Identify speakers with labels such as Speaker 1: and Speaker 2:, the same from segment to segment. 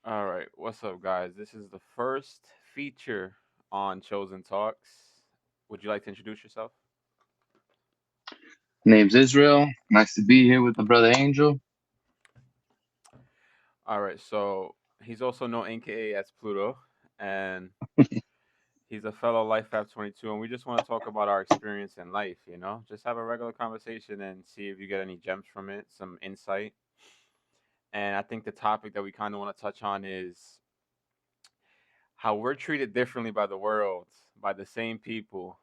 Speaker 1: All right, what's up, guys? This is the first feature on Chosen Talks. Would you like to introduce yourself?
Speaker 2: Name's Israel. Nice to be here with the brother Angel.
Speaker 1: All right, so he's also known AKA as Pluto, and he's a fellow Life App 22, and we just want to talk about our experience in life, Just have a regular conversation and see if you get any gems from it, some insight. And I think the topic that we kind of want to touch on is how we're treated differently by the world, by the same people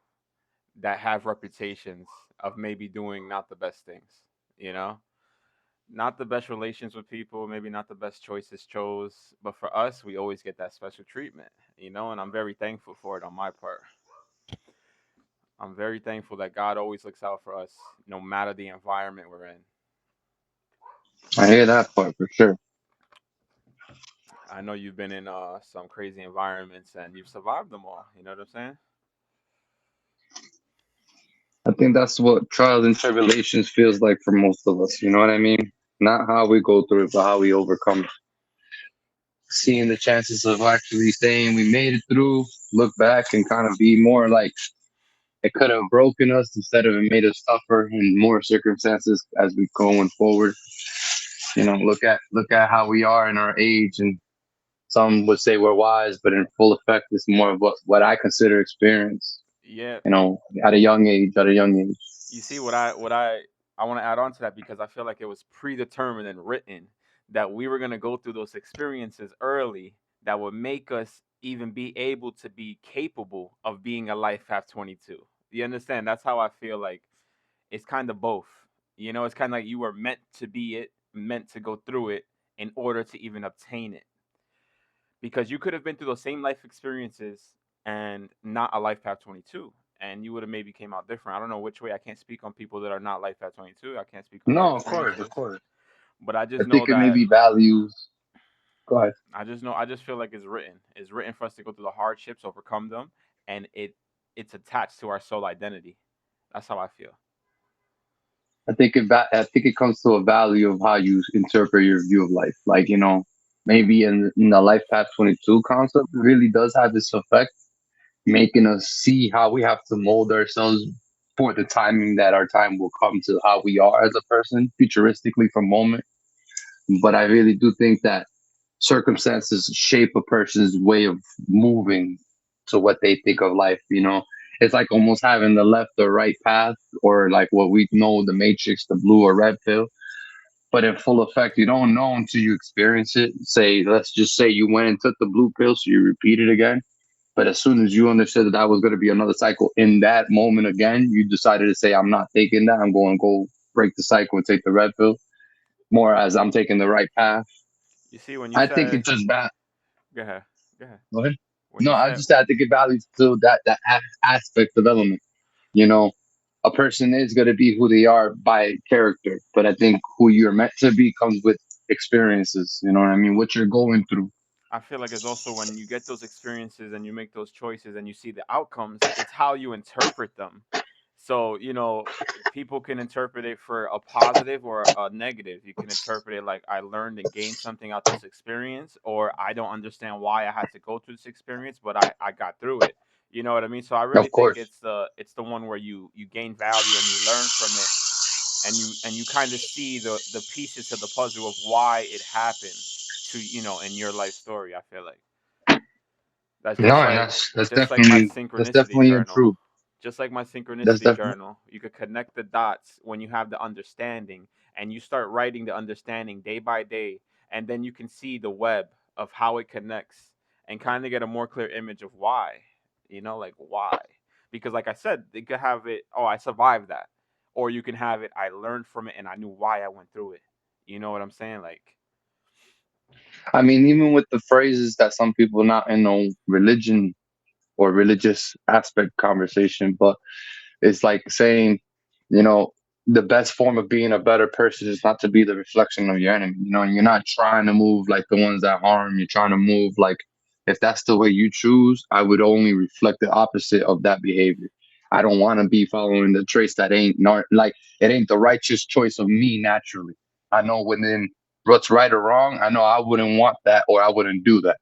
Speaker 1: that have reputations of maybe doing not the best things, you know? Not the best relations with people, maybe not the best choices chose, but for us, we always get that special treatment, and I'm very thankful for it on my part. I'm very thankful that God always looks out for us no matter the environment we're in.
Speaker 2: I hear that part for sure.
Speaker 1: I know you've been in some crazy environments and you've survived them all, you know what I'm saying?
Speaker 2: I think that's what trials and tribulations feels like for most of us. You know what I mean? Not how we go through it, but how we overcome it.
Speaker 1: Yeah.
Speaker 2: Seeing the chances of actually saying we made it through, look back and kind of be more like it could have broken us instead of it made us tougher in more circumstances as we going forward. Look at how we are in our age, and some would say we're wise, but in full effect, it's more of what I consider experience.
Speaker 1: Yeah,
Speaker 2: At a young age, at a young age.
Speaker 1: you see what I want to add on to that because I feel like it was predetermined and written that we were going to go through those experiences early that would make us even be able to be capable of being a life path 22. You understand? That's how I feel like it's kind of both. It's kind of like you were meant to be it, meant to go through it in order to even obtain it. Because you could have been through those same life experiences and not a life path 22, and you would have maybe came out different. I don't know which way. I can't speak on people that are not life path 22. I can't speak on their
Speaker 2: No, of course, of
Speaker 1: experiences,
Speaker 2: course.
Speaker 1: but I
Speaker 2: I
Speaker 1: just know
Speaker 2: think it may
Speaker 1: that
Speaker 2: be values. Go ahead.
Speaker 1: I just feel like it's written for us to go through the hardships, overcome them, and it's attached to our soul identity. That's how I feel.
Speaker 2: I think it comes to a value of how you interpret your view of life. Like maybe in the life path 22 concept, it really does have this effect, making us see how we have to mold ourselves for the timing that our time will come to how we are as a person, futuristically from moment. But I really do think that circumstances shape a person's way of moving to what they think of life. It's like almost having the left or right path, or like what we know the matrix, the blue or red pill. But in full effect, you don't know until you experience it. Let's just say you went and took the blue pill, so you repeat it again. But as soon as you understood that that was going to be another cycle in that moment again, you decided to say, I'm not taking that. I'm going to go break the cycle and take the red pill, more as I'm taking the right path.
Speaker 1: You see, when you
Speaker 2: I think
Speaker 1: said,
Speaker 2: it's just bad.
Speaker 1: go ahead, go ahead.
Speaker 2: Go ahead.
Speaker 1: When
Speaker 2: No,
Speaker 1: you
Speaker 2: I
Speaker 1: said,
Speaker 2: just I think it values to that aspect of element. You know, a person is going to be who they are by character, but I think who you're meant to be comes with experiences. You know what I mean? What you're going through.
Speaker 1: I feel like it's also when you get those experiences and you make those choices and you see the outcomes, it's how you interpret them. So, people can interpret it for a positive or a negative. You can interpret it like I learned and gained something out this experience, or I don't understand why I had to go through this experience, but I got through it. You know what I mean? So I really
Speaker 2: Of
Speaker 1: think
Speaker 2: course.
Speaker 1: it's the one where you gain value and you learn from it and you kind of see the pieces to the puzzle of why it happened to in your life story. I feel like that's
Speaker 2: No, and that's
Speaker 1: just like my
Speaker 2: that's
Speaker 1: synchronicity
Speaker 2: definitely
Speaker 1: journal.
Speaker 2: true.
Speaker 1: Just like my
Speaker 2: That's
Speaker 1: synchronicity
Speaker 2: definitely
Speaker 1: journal, you could connect the dots when you have the understanding and you start writing the understanding day by day, and then you can see the web of how it connects and kind of get a more clear image of why, like why. Because, like I said, they could have it, oh, I survived that. Or you can have it, I learned from it and I knew why I went through it. You know what I'm saying? Like,
Speaker 2: I mean, even with the phrases that some people not in no religion or religious aspect conversation, but it's like saying, you know, the best form of being a better person is not to be the reflection of your enemy. And you're not trying to move like the ones that harm. You're trying to move like if that's the way you choose, I would only reflect the opposite of that behavior. I don't want to be following the traits that ain't not like it ain't the righteous choice of me naturally. I know within what's right or wrong. I know I wouldn't want that or I wouldn't do that.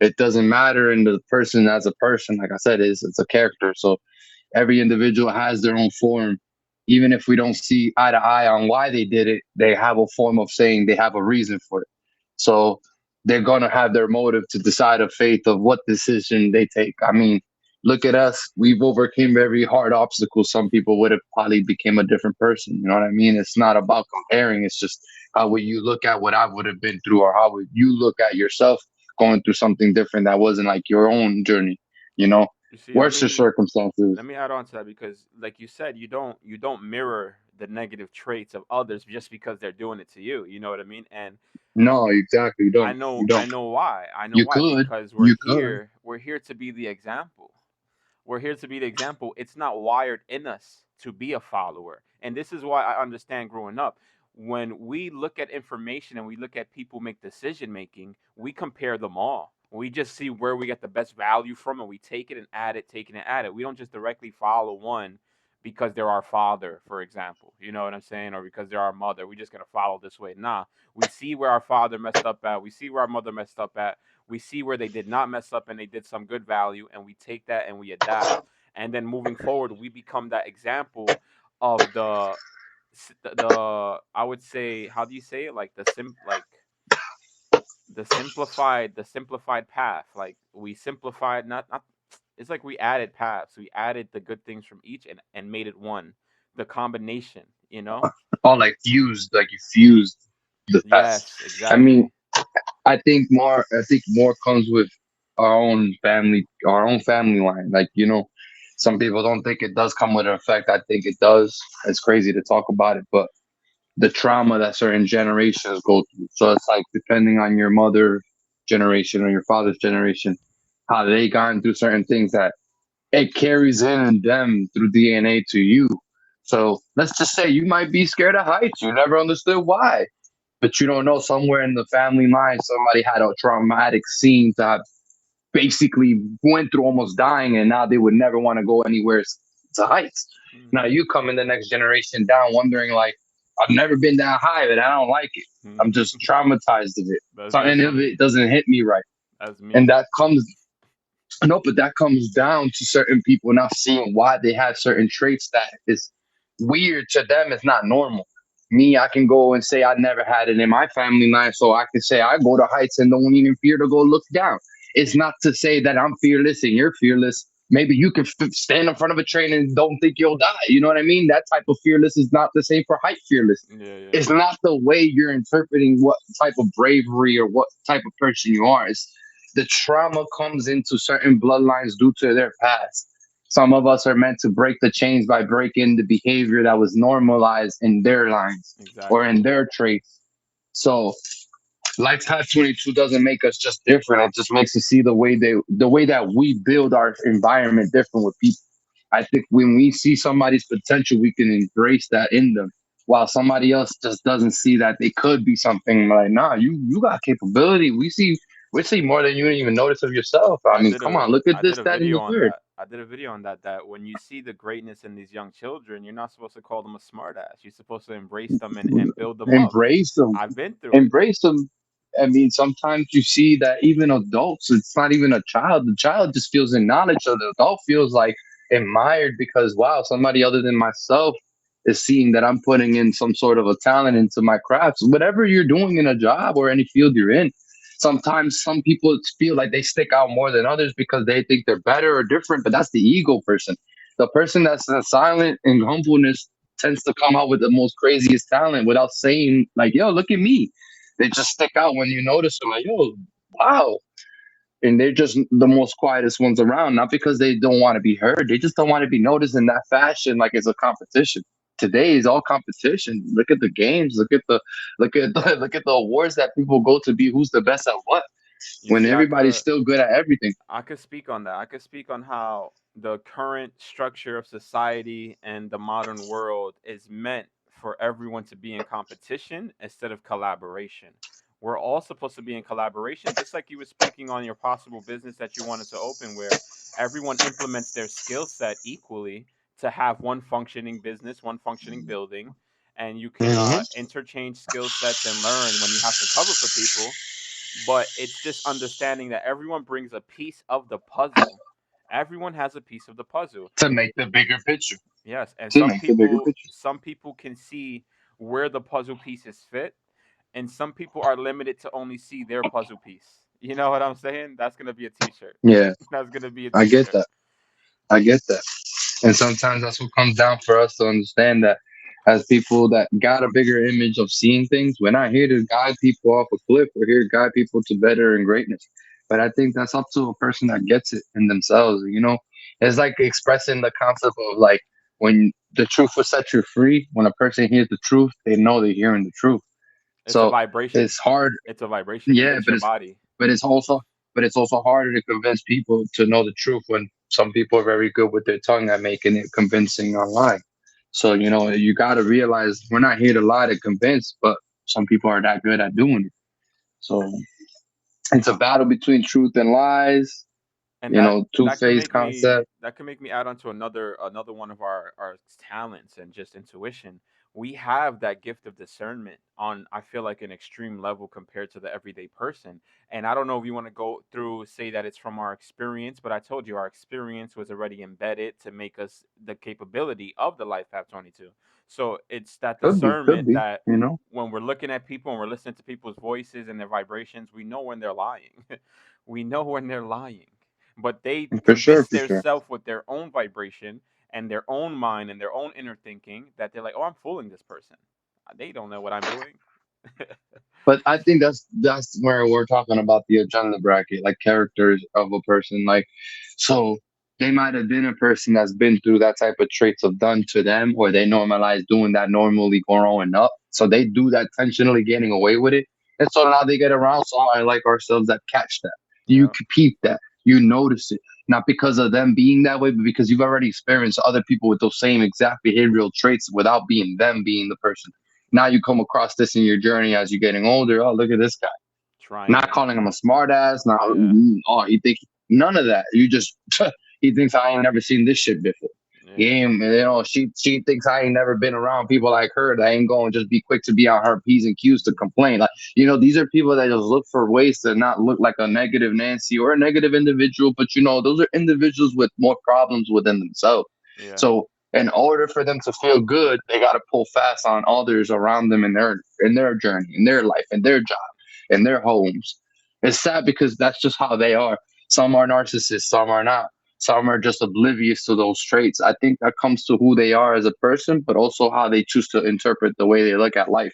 Speaker 2: It doesn't matter in the person as a person. Like I said, it's a character. So every individual has their own form. Even if we don't see eye to eye on why they did it, they have a form of saying they have a reason for it. So they're going to have their motive to decide a fate of what decision they take. I mean, look at us. We've overcame every hard obstacle. Some people would have probably became a different person. You know what I mean? It's not about comparing. It's just how would you look at what I would have been through, or how would you look at yourself going through something different that wasn't like your own journey, you know?
Speaker 1: You see,
Speaker 2: Worse circumstances.
Speaker 1: let me add on to that because, like you said, you don't mirror the negative traits of others just because they're doing it to you. You know what I mean? And
Speaker 2: No, exactly. You
Speaker 1: I
Speaker 2: don't.
Speaker 1: know
Speaker 2: You
Speaker 1: I
Speaker 2: don't.
Speaker 1: know why. I know
Speaker 2: You
Speaker 1: why
Speaker 2: could.
Speaker 1: because we're
Speaker 2: You could.
Speaker 1: here. We're here to be the example. We're here to be the example. It's not wired in us to be a follower. And this is why I understand growing up. When we look at information and we look at people make decision making, we compare them all. We just see where we get the best value from and we take it and add it, take it and add it. We don't just directly follow one because they're our father, for example. You know what I'm saying? Or because they're our mother. We're just gonna follow this way. Nah. We see where our father messed up at. We see where our mother messed up at. We see where they did not mess up and they did some good value, and we take that and we adapt. And then moving forward, we become that example of the I would say, how do you say it, like the simplified path. Like we simplified, not it's like we added paths. We added the good things from each and made it one. The combination, you know.
Speaker 2: All like fused, like you fused the past.
Speaker 1: Yes,
Speaker 2: I mean,
Speaker 1: exactly.
Speaker 2: I think more comes with our own family line. Like, some people don't think it does come with an effect. I think it does. It's crazy to talk about it, but the trauma that certain generations go through. So it's like depending on your mother generation or your father's generation, how they gone through certain things that it carries in them through DNA to you. So let's just say you might be scared of heights. You never understood why, but you don't know somewhere in the family line somebody had a traumatic scene to have basically went through almost dying, and now they would never want to go anywhere to heights. Now
Speaker 1: Hmm.
Speaker 2: you come in the next generation down, wondering like, I've never been that high, but I don't like it. I'm just traumatized of it.
Speaker 1: That's
Speaker 2: Something of
Speaker 1: me.
Speaker 2: it doesn't hit me right,
Speaker 1: That's
Speaker 2: and
Speaker 1: me.
Speaker 2: that comes no, but that comes down to certain people not seeing why they have certain traits that is weird to them. It's not normal. Me, I can go and say I never had it in my family line, so I can say I go to heights and don't even fear to go look down. It's not to say that I'm fearless and you're fearless. Maybe you can stand in front of a train and don't think you'll die. You know what I mean? That type of fearless is not the same for height fearless.
Speaker 1: Yeah, yeah.
Speaker 2: It's not the way you're interpreting what type of bravery or what type of person you are. It's the trauma comes into certain bloodlines due to their past. Some of us are meant to break the chains by breaking the behavior that was normalized in their lines or
Speaker 1: Exactly.
Speaker 2: in their traits. So Life Path 22 doesn't make us just different. It just makes us see the way that we build our environment different with people. I think when we see somebody's potential, we can embrace that in them. While somebody else just doesn't see that they could be something like, nah, you got capability. We see more than you even notice of yourself. I mean, come on, look at
Speaker 1: I
Speaker 2: this,
Speaker 1: did a
Speaker 2: that, and
Speaker 1: video
Speaker 2: the
Speaker 1: on
Speaker 2: third.
Speaker 1: that. I did a video on that when you see the greatness in these young children, you're not supposed to call them a smartass. You're supposed to embrace them and build them up.
Speaker 2: Embrace them.
Speaker 1: I've been through it.
Speaker 2: Embrace them. I mean, sometimes you see that even adults, it's not even a child. The child just feels acknowledged, or the adult feels like admired because, wow, somebody other than myself is seeing that I'm putting in some sort of a talent into my crafts. Whatever you're doing in a job or any field you're in, sometimes some people feel like they stick out more than others because they think they're better or different, but that's the ego person. The person that's silent and humbleness tends to come out with the most craziest talent without saying, like, yo, look at me. They just stick out when you notice them, like, yo, wow. And they're just the most quietest ones around, not because they don't want to be heard. They just don't want to be noticed in that fashion, like it's a competition. Today is all competition. Look at the games. Look at the awards that people go to be who's the best at what.
Speaker 1: You
Speaker 2: When
Speaker 1: see, I
Speaker 2: everybody's
Speaker 1: could
Speaker 2: still good at everything.
Speaker 1: I could speak on that. I could speak on how the current structure of society and the modern world is meant for everyone to be in competition instead of collaboration. We're all supposed to be in collaboration, just like you were speaking on your possible business that you wanted to open, where everyone implements their skill set equally to have one functioning business, one functioning building, and you can
Speaker 2: Hmm.
Speaker 1: interchange skill sets and learn when you have to cover for people. But it's just understanding that everyone brings a piece of the puzzle. Everyone has a piece of the puzzle.
Speaker 2: To make the bigger picture.
Speaker 1: Yes, and
Speaker 2: To make the bigger picture.
Speaker 1: some people can see where the puzzle pieces fit, and some people are limited to only see their puzzle piece. You know what I'm saying? That's gonna be a T-shirt.
Speaker 2: Yeah,
Speaker 1: That's gonna be a
Speaker 2: I get
Speaker 1: T-shirt.
Speaker 2: that. I get that. And sometimes that's what comes down for us to understand that as people that got a bigger image of seeing things, we're not here to guide people off a cliff. We're here to guide people to better and greatness. But I think that's up to a person that gets it in themselves. You know, it's like expressing the concept of like when the truth will set you free. When a person hears the truth, they know they're hearing the truth.
Speaker 1: It's a
Speaker 2: So
Speaker 1: vibration.
Speaker 2: it's hard.
Speaker 1: It's a vibration. It
Speaker 2: Yeah,
Speaker 1: hits your body.
Speaker 2: but it's also but it's also harder to convince people to know the truth when some people are very good with their tongue at making it convincing online. So you got to realize we're not here to lie to convince, but some people are that good at doing it. So it's a battle between truth and lies.
Speaker 1: And that
Speaker 2: Two
Speaker 1: that can
Speaker 2: faced
Speaker 1: make me
Speaker 2: concept.
Speaker 1: add on to another one of our talents and just intuition. We have that gift of discernment on, I feel like, an extreme level compared to the everyday person. And I don't know if you want to go through, say that it's from our experience, but I told you our experience was already embedded to make us the capability of the life path 22. So it's that
Speaker 2: Could
Speaker 1: discernment
Speaker 2: be.
Speaker 1: that when we're looking at people and we're listening to people's voices and their vibrations, we know when they're lying. We know when they're lying, but they
Speaker 2: For sure,
Speaker 1: convince
Speaker 2: for sure.
Speaker 1: themselves with their own vibration and their own mind and their own inner thinking that they're like, oh, I'm fooling this person. They don't know what I'm doing.
Speaker 2: But I think that's where we're talking about the agenda bracket, like characters of a person. Like, so they might have been a person that's been through that type of traits of done to them, or they normalize doing that normally growing up. So they do that intentionally, getting away with it, and so now they get around somebody like ourselves that catch that. You
Speaker 1: Yeah,
Speaker 2: can peep that. You notice it, not because of them being that way, but because you've already experienced other people with those same exact behavioral traits without being them being the person. Now you come across this in your journey as you're getting older. Oh, look at this guy.
Speaker 1: trying
Speaker 2: Not
Speaker 1: it.
Speaker 2: calling him a smart ass. Not,
Speaker 1: Yeah,
Speaker 2: oh, he think none of that. You just, he thinks I ain't never seen this shit before. He
Speaker 1: yeah,
Speaker 2: ain't, she thinks I ain't never been around people like her that ain't going to just be quick to be on her P's and Q's to complain. Like, these are people that just look for ways to not look like a negative Nancy or a negative individual, but those are individuals with more problems within themselves.
Speaker 1: yeah,
Speaker 2: So in order for them to feel good, they got to pull fast on others around them in their journey, in their life, in their job, in their homes. It's sad because that's just how they are. Some are narcissists, some are not. Some are just oblivious to those traits. I think that comes to who they are as a person, but also how they choose to interpret the way they look at life.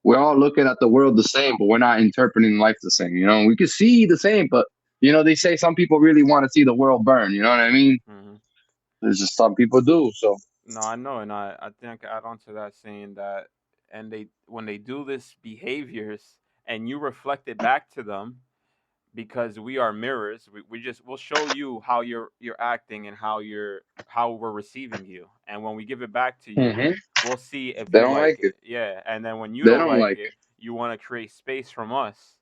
Speaker 2: We're all looking at the world the same, but we're not interpreting life the same. We can see the same, but they say some people really want to see the world burn. You know what I mean?
Speaker 1: hmm
Speaker 2: There's just some people do. So
Speaker 1: no, I know, and I think I add on to that saying that, and they when they do this behaviors and you reflect it back to them, because we are mirrors. We'll show you how you're acting and how we're receiving you, and when we give it back to you,
Speaker 2: hmm
Speaker 1: we'll see if
Speaker 2: they
Speaker 1: you
Speaker 2: don't
Speaker 1: like
Speaker 2: like it.
Speaker 1: it. Yeah, and then when you
Speaker 2: They
Speaker 1: don't
Speaker 2: don't
Speaker 1: like
Speaker 2: like
Speaker 1: it, you want to create space from us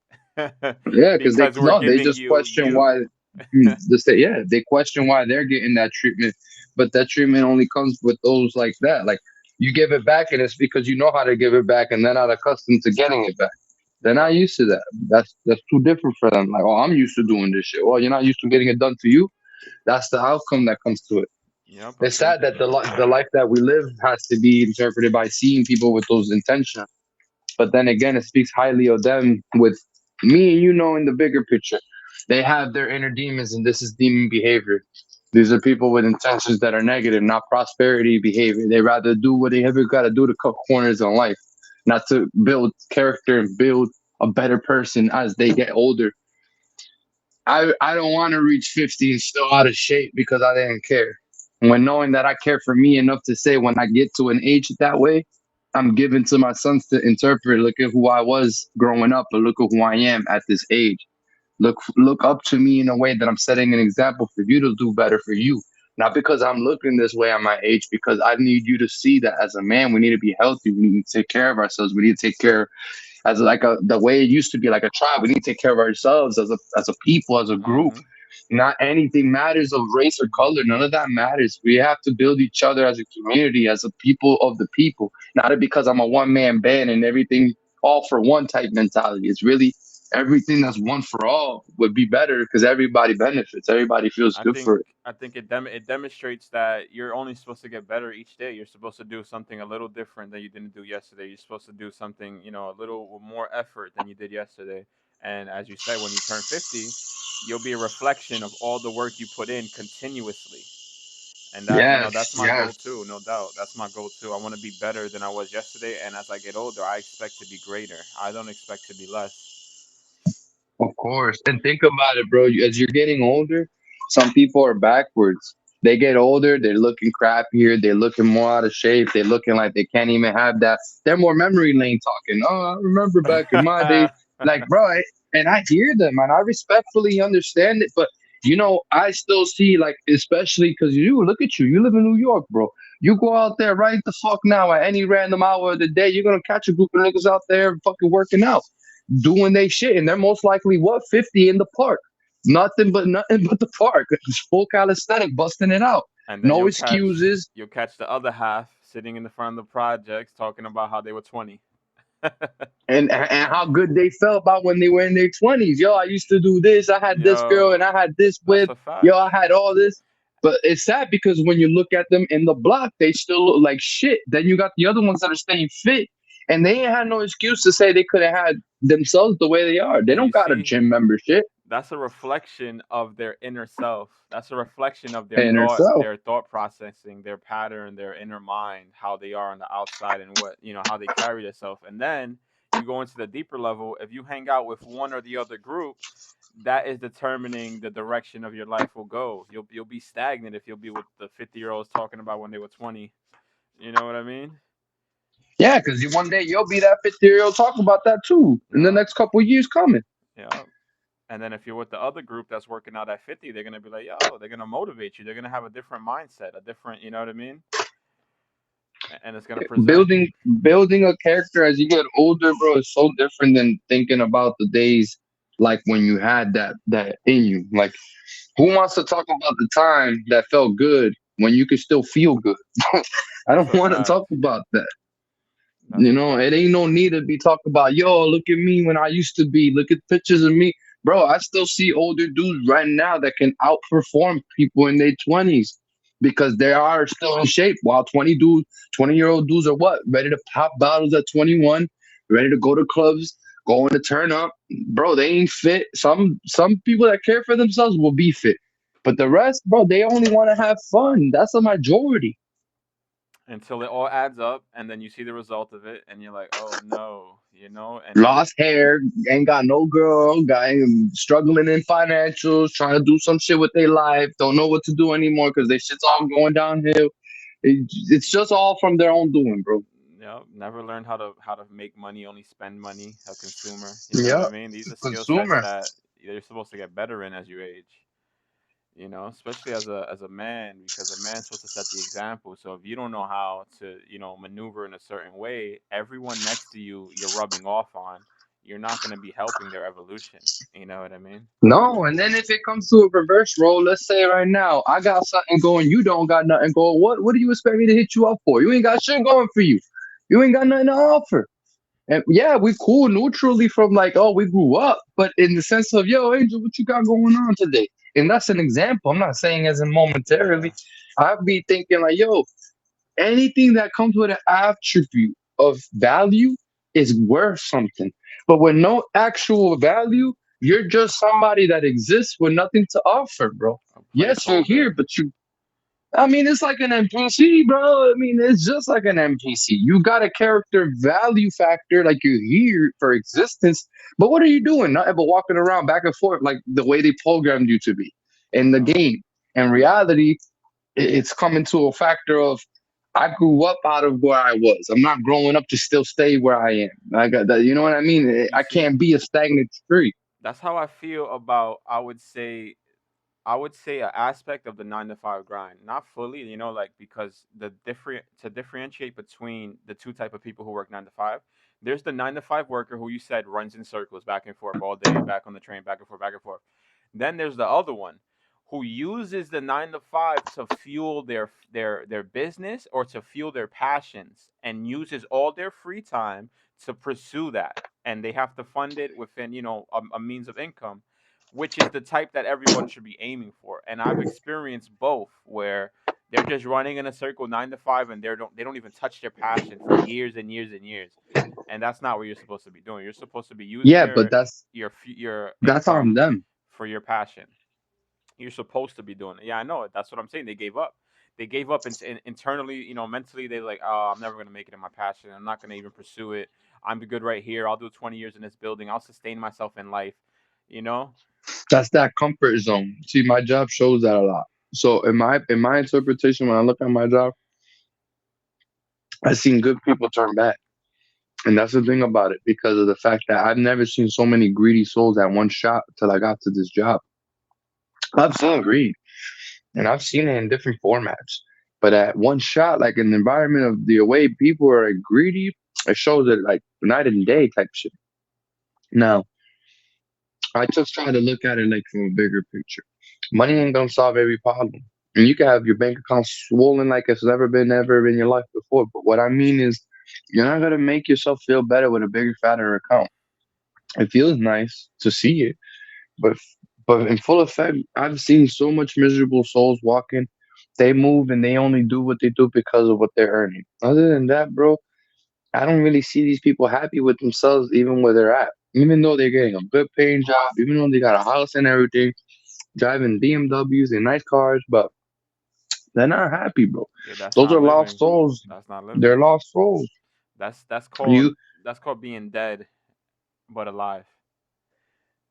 Speaker 2: Yeah, because they
Speaker 1: because we're
Speaker 2: no, they
Speaker 1: giving
Speaker 2: just
Speaker 1: you
Speaker 2: question
Speaker 1: you.
Speaker 2: why. They question why they're getting that treatment, but that treatment only comes with those like that. Like you give it back, and it's because you know how to give it back, and they're not accustomed to getting it back. They're
Speaker 1: Yep,
Speaker 2: not used to that. That's too different for them. Like, oh, I'm used to doing this shit. Well, you're not used to getting it done to you. That's the outcome that comes to it.
Speaker 1: yep. I
Speaker 2: It's
Speaker 1: think
Speaker 2: sad that the life that we live has to be interpreted by seeing people with those intentions. But then again, it speaks highly of them with me and knowing the bigger picture. They have their inner demons, and this is demon behavior. These are people with intentions that are negative, not prosperity behavior. They rather do what they ever got to do to cut corners in life, not to build character and build a better person as they get older. I don't want to reach 50 and still out of shape because I didn't care. When knowing that I care for me enough to say when I get to an age that way, I'm giving to my sons to interpret. Look at who I was growing up, but look at who I am at this age. Look up to me in a way that I'm setting an example for you to do better for you. Not because I'm looking this way at my age, because I need you to see that as a man, we need to be healthy. We need to take care of ourselves. We need to take care as like the way it used to be like a tribe. We need to take care of ourselves as a people, as a group.
Speaker 1: hmm
Speaker 2: Not anything matters of race or color. None of that matters. We have to build each other as a community, as a people of the people. Not because I'm a one man band and everything all for one type mentality. It's really everything that's one for all would be better because everybody benefits. Everybody feels
Speaker 1: I
Speaker 2: good
Speaker 1: think
Speaker 2: for it.
Speaker 1: I think it demonstrates that you're only supposed to get better each day. You're supposed to do something a little different than you didn't do yesterday. You're supposed to do something, a little more effort than you did yesterday. And as you said, when you turn 50, you'll be a reflection of all the work you put in continuously. And that's
Speaker 2: Yes,
Speaker 1: my goal
Speaker 2: yes.
Speaker 1: too, no doubt. That's my goal too. I want to be better than I was yesterday, and as I get older, I expect to be greater. I don't expect to be less.
Speaker 2: Of course. And think about it, bro. As you're getting older, some people are backwards. They get older, they're looking crappier, they're looking more out of shape, they're looking like they can't even have that. They're more memory lane talking. Oh, I remember back in my day. Like, bro, and I hear them and I respectfully understand it. But, I still see, like, especially because look at you, you live in New York, bro. You go out there right the fuck now at any random hour of the day, you're going to catch a group of niggas out there fucking working out doing they shit, and they're most likely 50 in the park, nothing but the park, full calisthenic, busting it out,
Speaker 1: And then
Speaker 2: no excuses,
Speaker 1: you'll catch the other half sitting in the front of the projects talking about how they were 20.
Speaker 2: and how good they felt about when they were in their 20s. Yo, I used to do this. I had this girl, and
Speaker 1: Yo,
Speaker 2: I had this
Speaker 1: that's
Speaker 2: whip.
Speaker 1: a
Speaker 2: Yo,
Speaker 1: fact.
Speaker 2: I had all this. But it's sad because when you look at them in the block, they still look like shit. Then you got the other ones that are staying fit, and they ain't had no excuse to say they could have had themselves the way they are. They
Speaker 1: And
Speaker 2: don't
Speaker 1: you
Speaker 2: got a
Speaker 1: see,
Speaker 2: gym membership
Speaker 1: that's a reflection of their inner self. That's a reflection of
Speaker 2: in herself.
Speaker 1: their thought processing, their pattern, their inner mind, how they are on the outside and how they carry themselves. And then you go into the deeper level. If you hang out with one or the other group, that is determining the direction of your life will go. You'll be stagnant if you'll be with the 50-year-olds talking about when they were 20. You know what I mean?
Speaker 2: Yeah, because one day you'll be that 50-year-old talking about that too in the
Speaker 1: Yeah,
Speaker 2: next couple of years coming.
Speaker 1: yeah. And then if you're with the other group that's working out at 50, they're gonna be like, yo, they're gonna motivate you. They're gonna have a different mindset, a different, you know what I mean? And it's gonna present.
Speaker 2: Building a character as you get older, bro, is so different than thinking about the days like when you had that in you. Like, who wants to talk about the time that felt good when you could still feel good? I
Speaker 1: That's
Speaker 2: don't
Speaker 1: a
Speaker 2: want to talk
Speaker 1: fact.
Speaker 2: about that.
Speaker 1: That's a
Speaker 2: It
Speaker 1: fact.
Speaker 2: ain't no need to be talking about, yo, look at me when I used to be. Look at pictures of me. Bro, I still see older dudes right now that can outperform people in their 20s because they are still in shape. While 20-year-old dudes are what? Ready to pop bottles at 21, ready to go to clubs, going to turn up. Bro, they ain't fit. Some people that care for themselves will be fit. But the rest, bro, they only want to have fun. That's a majority.
Speaker 1: Until it all adds up, and then you see the result of it, and you're like, oh no, and then
Speaker 2: Lost hair, ain't got no girl, guy struggling in financials, trying to do some shit with their life, don't know what to do anymore because they shit's all going downhill. It's just all from their own doing, bro.
Speaker 1: never learned how to make money, only spend money, a consumer. You know what
Speaker 2: Yeah,
Speaker 1: I mean? These are skill sets
Speaker 2: consumer.
Speaker 1: that you're supposed to get better in as you age. Especially as a man, because a man's supposed to set the example. So if you don't know how to, maneuver in a certain way, everyone next to you you're rubbing off on, you're not going to be helping their evolution. You know what I mean?
Speaker 2: No, and then if it comes to a reverse role, let's say right now I got something going, you don't got nothing going. What do you expect me to hit you up for? You ain't got shit going for you. You ain't got nothing to offer. And yeah, we cool neutrally from like, oh, we grew up, but in the sense of, yo, Angel, what you got going on today? And that's an example. I'm not saying as in momentarily.
Speaker 1: Yeah,
Speaker 2: I'd be thinking like, yo, anything that comes with an attribute of value is worth something. But with no actual value, you're just somebody that exists with nothing to offer, bro.
Speaker 1: a
Speaker 2: Yes, you're here,
Speaker 1: placeholder.
Speaker 2: but I mean, it's like an NPC, bro. I mean, it's just like an NPC. You got a character value factor, like you're here for existence. But what are you doing? Not ever walking around back and forth like the way they programmed you to be in the
Speaker 1: Yeah.
Speaker 2: game. In reality, it's coming to a factor of I grew up out of where I was. I'm not growing up to still stay where I am. I got that. You know what I mean?
Speaker 1: You
Speaker 2: I
Speaker 1: see,
Speaker 2: can't be a stagnant tree.
Speaker 1: that's how I feel about. I would say an aspect of the 9 to 5 grind, not fully, like because the different to differentiate between the two type of people who work 9 to 5. There's the 9 to 5 worker who you said runs in circles back and forth all day, back on the train, back and forth, back and forth. Then there's the other one who uses the 9 to 5 to fuel their business or to fuel their passions, and uses all their free time to pursue that, and they have to fund it within, a means of income, which is the type that everyone should be aiming for. And I've experienced both, where they're just running in a circle 9 to 5, and they don't even touch their passion for years and years and years. And that's not what you're supposed to be doing. You're supposed to be using
Speaker 2: Yeah, but
Speaker 1: your
Speaker 2: that's on
Speaker 1: income
Speaker 2: them.
Speaker 1: for your passion. You're supposed to be doing it. Yeah, I know it. That's what I'm saying. They gave up. They gave up internally, mentally. They're like, oh, I'm never gonna make it in my passion. I'm not gonna even pursue it. I'm good right here. I'll do 20 years in this building. I'll sustain myself in life. You know?
Speaker 2: That's that comfort zone. See, my job shows that a lot. So in my interpretation, when I look at my job, I've seen good people turn bad. And that's the thing about it, because of the fact that I've never seen so many greedy souls at one shot till I got to this job. I've seen greed, and I've seen it in different formats. But at one shot, like in the environment of the way people are greedy, it shows it like night and day type shit. Now, I just try to look at it like from a bigger picture. Money ain't gonna solve every problem. And you can have your bank account swollen like it's never been ever in your life before. But what I mean is you're not gonna make yourself feel better with a bigger, fatter account. It feels nice to see it, but but in full effect, I've seen so much miserable souls walking. They move and they only do what they do because of what they're earning. Other than that, bro, I don't really see these people happy with themselves, even where they're at. Even though they're getting a good paying job, even though they got a house and everything, driving BMWs and nice cars, but they're not happy, bro.
Speaker 1: Yeah, that's
Speaker 2: Those
Speaker 1: not
Speaker 2: are lost
Speaker 1: living.
Speaker 2: souls.
Speaker 1: That's not
Speaker 2: They're
Speaker 1: living.
Speaker 2: lost souls.
Speaker 1: That's called
Speaker 2: You,
Speaker 1: that's called being dead but alive.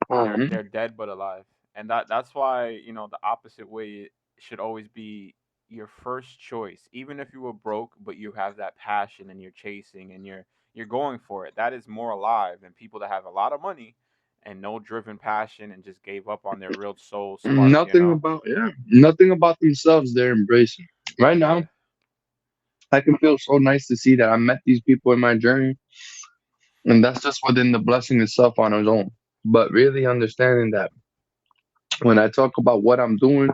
Speaker 1: they're
Speaker 2: Mhm.
Speaker 1: they're dead but alive. And that's why, the opposite way should always be your first choice. Even if you were broke, but you have that passion and you're chasing and you're going for it, that is more alive than people that have a lot of money and no driven passion and just gave up on their real soul spark,
Speaker 2: Nothing about themselves they're embracing. Right now,
Speaker 1: yeah.
Speaker 2: I can feel so nice to see that I met these people in my journey, and that's just within the blessing itself on its own. But really understanding that when I talk about what I'm doing,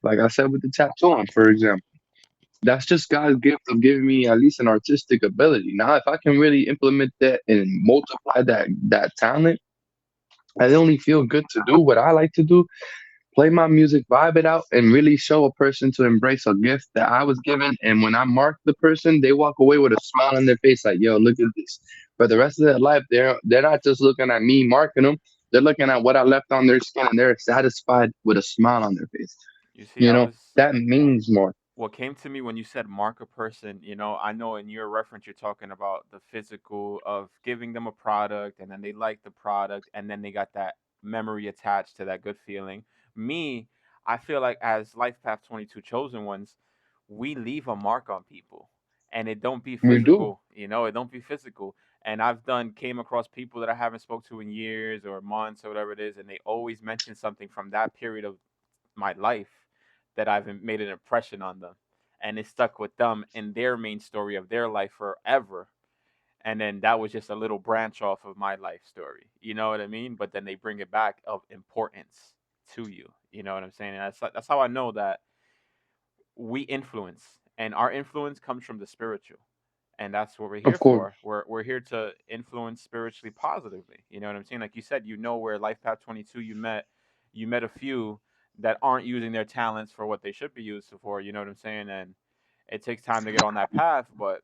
Speaker 2: like I said with the tattooing, for example, that's just God's gift of giving me at least an artistic ability. Now, if I can really implement that and multiply that talent, I only feel good to do what I like to do, play my music, vibe it out, and really show a person to embrace a gift that I was given. And when I mark the person, they walk away with a smile on their face, like, "Yo, look at this." For the rest of their life, they're not just looking at me marking them; they're looking at what I left on their skin, and they're satisfied with a smile on their face.
Speaker 1: You see,
Speaker 2: You know that means more.
Speaker 1: what came to me when you said mark a person, I know in your reference you're talking about the physical of giving them a product, and then they like the product, and then they got that memory attached to that good feeling. Me, I feel like as Life Path 22 chosen ones, we leave a mark on people, and it don't be
Speaker 2: We do,
Speaker 1: physical, it don't be physical. And I've came across people that I haven't spoke to in years or months or whatever it is, and they always mention something from that period of my life that I've made an impression on them, and it stuck with them in their main story of their life forever. And then that was just a little branch off of my life story. You know what I mean? But then they bring it back of importance to you. You know what I'm saying? And that's how I know that we influence, and our influence comes from the spiritual, and that's what we're here
Speaker 2: of course.
Speaker 1: for. We're here to influence spiritually positively. You know what I'm saying? Like you said, where Life Path 22 you met a few that aren't using their talents for what they should be used for. You know what I'm saying? And it takes time to get on that path, but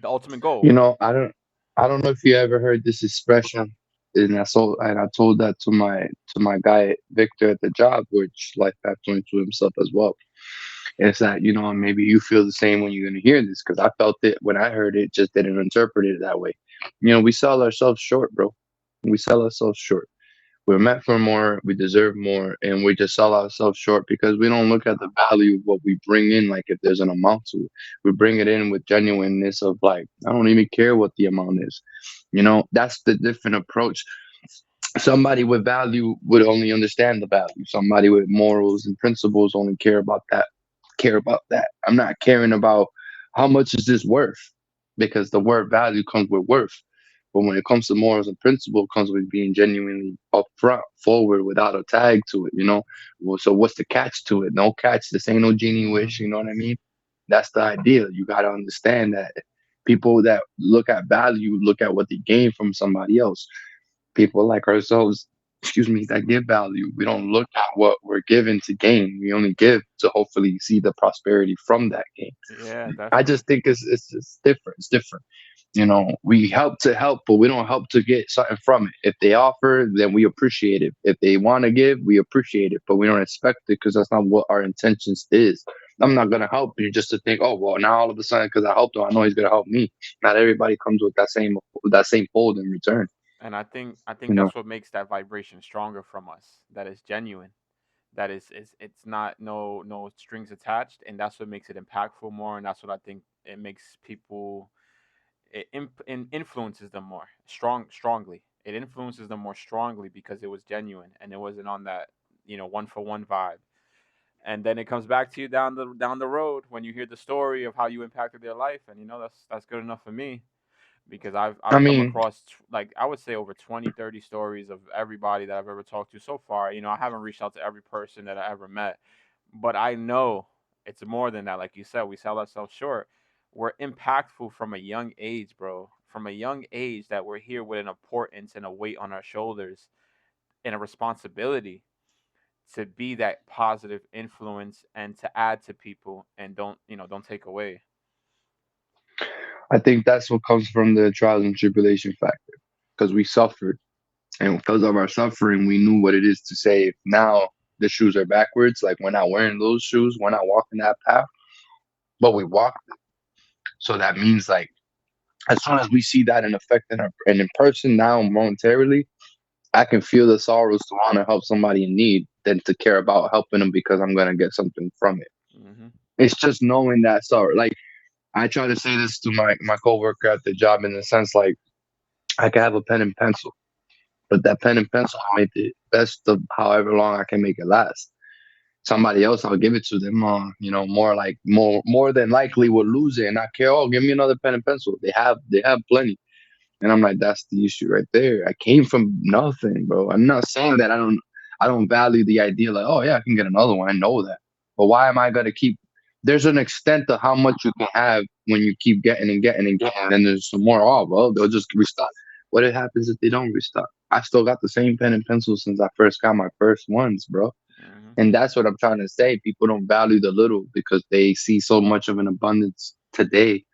Speaker 1: the ultimate goal.
Speaker 2: You know, I don't know if you ever heard this expression, and I told that to my guy Victor at the job, which Life Path 22 himself as well. It's that, maybe you feel the same when you're gonna hear this, because I felt it when I heard it, just didn't interpret it that way. We sell ourselves short, bro. We sell ourselves short. We're meant for more, we deserve more, and we just sell ourselves short because we don't look at the value of what we bring in, like if there's an amount to it. We bring it in with genuineness of like, I don't even care what the amount is. That's the different approach. Somebody with value would only understand the value. Somebody with morals and principles only care about that. I'm not caring about how much is this worth, because the word value comes with worth. But when it comes to morals and principle, it comes with being genuinely upfront, forward, without a tag to it. Well, so what's the catch to it? No catch. This ain't no genie wish. You know what I mean? That's the idea. You got to understand that people that look at value look at what they gain from somebody else. People like ourselves, excuse me, that give value. We don't look at what we're given to gain. We only give to hopefully see the prosperity from that gain.
Speaker 1: Yeah,
Speaker 2: I
Speaker 1: definitely.
Speaker 2: just think it's different. It's different. We help to help, but we don't help to get something from it. If they offer, then we appreciate it. If they want to give, we appreciate it, but we don't expect it because that's not what our intentions is. I'm not gonna help you just to think, oh well, now all of a sudden because I helped him, I know he's gonna help me. Not everybody comes with that same fold in return.
Speaker 1: And I think
Speaker 2: You know,
Speaker 1: that's what makes that vibration stronger from us. That is genuine. That is it's not no strings attached, and that's what makes it impactful more. And that's what I think it makes people it influences them more strongly. It influences them more strongly because it was genuine and it wasn't on that one for one vibe. And then it comes back to you down the road when you hear the story of how you impacted their life, and that's good enough for me because I've
Speaker 2: I
Speaker 1: I've come
Speaker 2: mean,
Speaker 1: across like I would say over 20, 30 stories of everybody that I've ever talked to so far. I haven't reached out to every person that I ever met, but I know it's more than that. Like you said, we sell ourselves short. We're impactful from a young age, bro. From a young age that we're here with an importance and a weight on our shoulders and a responsibility to be that positive influence and to add to people and don't take away.
Speaker 2: I think that's what comes from the trials and tribulation factor because we suffered, and because of our suffering, we knew what it is to say. If now the shoes are backwards, like we're not wearing those shoes, we're not walking that path, but we walk. So that means like as soon as we see that in effect and in person now momentarily, I can feel the sorrows to want to help somebody in need than to care about helping them because I'm gonna get something from it.
Speaker 1: Hmm.
Speaker 2: It's just knowing that sorrow. Like I try to say this to my coworker at the job in the sense like I can have a pen and pencil, but that pen and pencil I make the best of however long I can make it last. Somebody else, I'll give it to them. More than likely will lose it and not care. Oh, give me another pen and pencil. They have plenty. And I'm like, that's the issue right there. I came from nothing, bro. I'm not saying that I don't value the idea like, oh yeah, I can get another one. I know that. But why am I gonna keep there's an extent to how much you can have when you keep getting and getting and getting, and then there's some more. Oh well, they'll just restock. What it happens if they don't restock? I still got the same pen and pencil since I first got my first ones, bro.
Speaker 1: Hmm.
Speaker 2: And that's what I'm trying to say. People don't value the little because they see so much of an abundance today.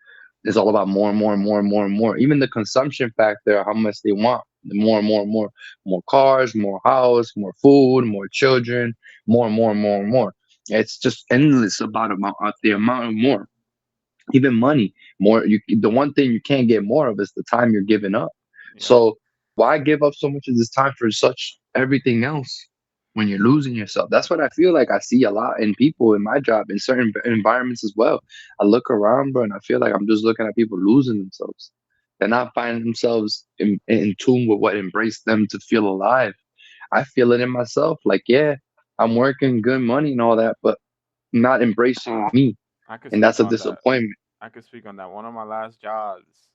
Speaker 2: It's all about more and more and more and more and more. Even the consumption factor, how much they want, the more and more and more, more cars, more house, more food, more children, more and more and more and more. It's just endless about the amount of more. Even money, more. The one thing you can't get more of is the time you're giving up.
Speaker 1: Yep.
Speaker 2: So why give up so much of this time for such everything else when you're losing yourself? That's what I feel like I see a lot in people in my job in certain environments as well. I look around, bro, and I feel like I'm just looking at people losing themselves. They're not finding themselves in tune with what embraced them to feel alive. I feel it in myself. Like, yeah, I'm working good money and all that, but not embracing me.
Speaker 1: I could
Speaker 2: And that's
Speaker 1: speak
Speaker 2: a
Speaker 1: on that.
Speaker 2: disappointment.
Speaker 1: I could speak on that. One of my last jobs,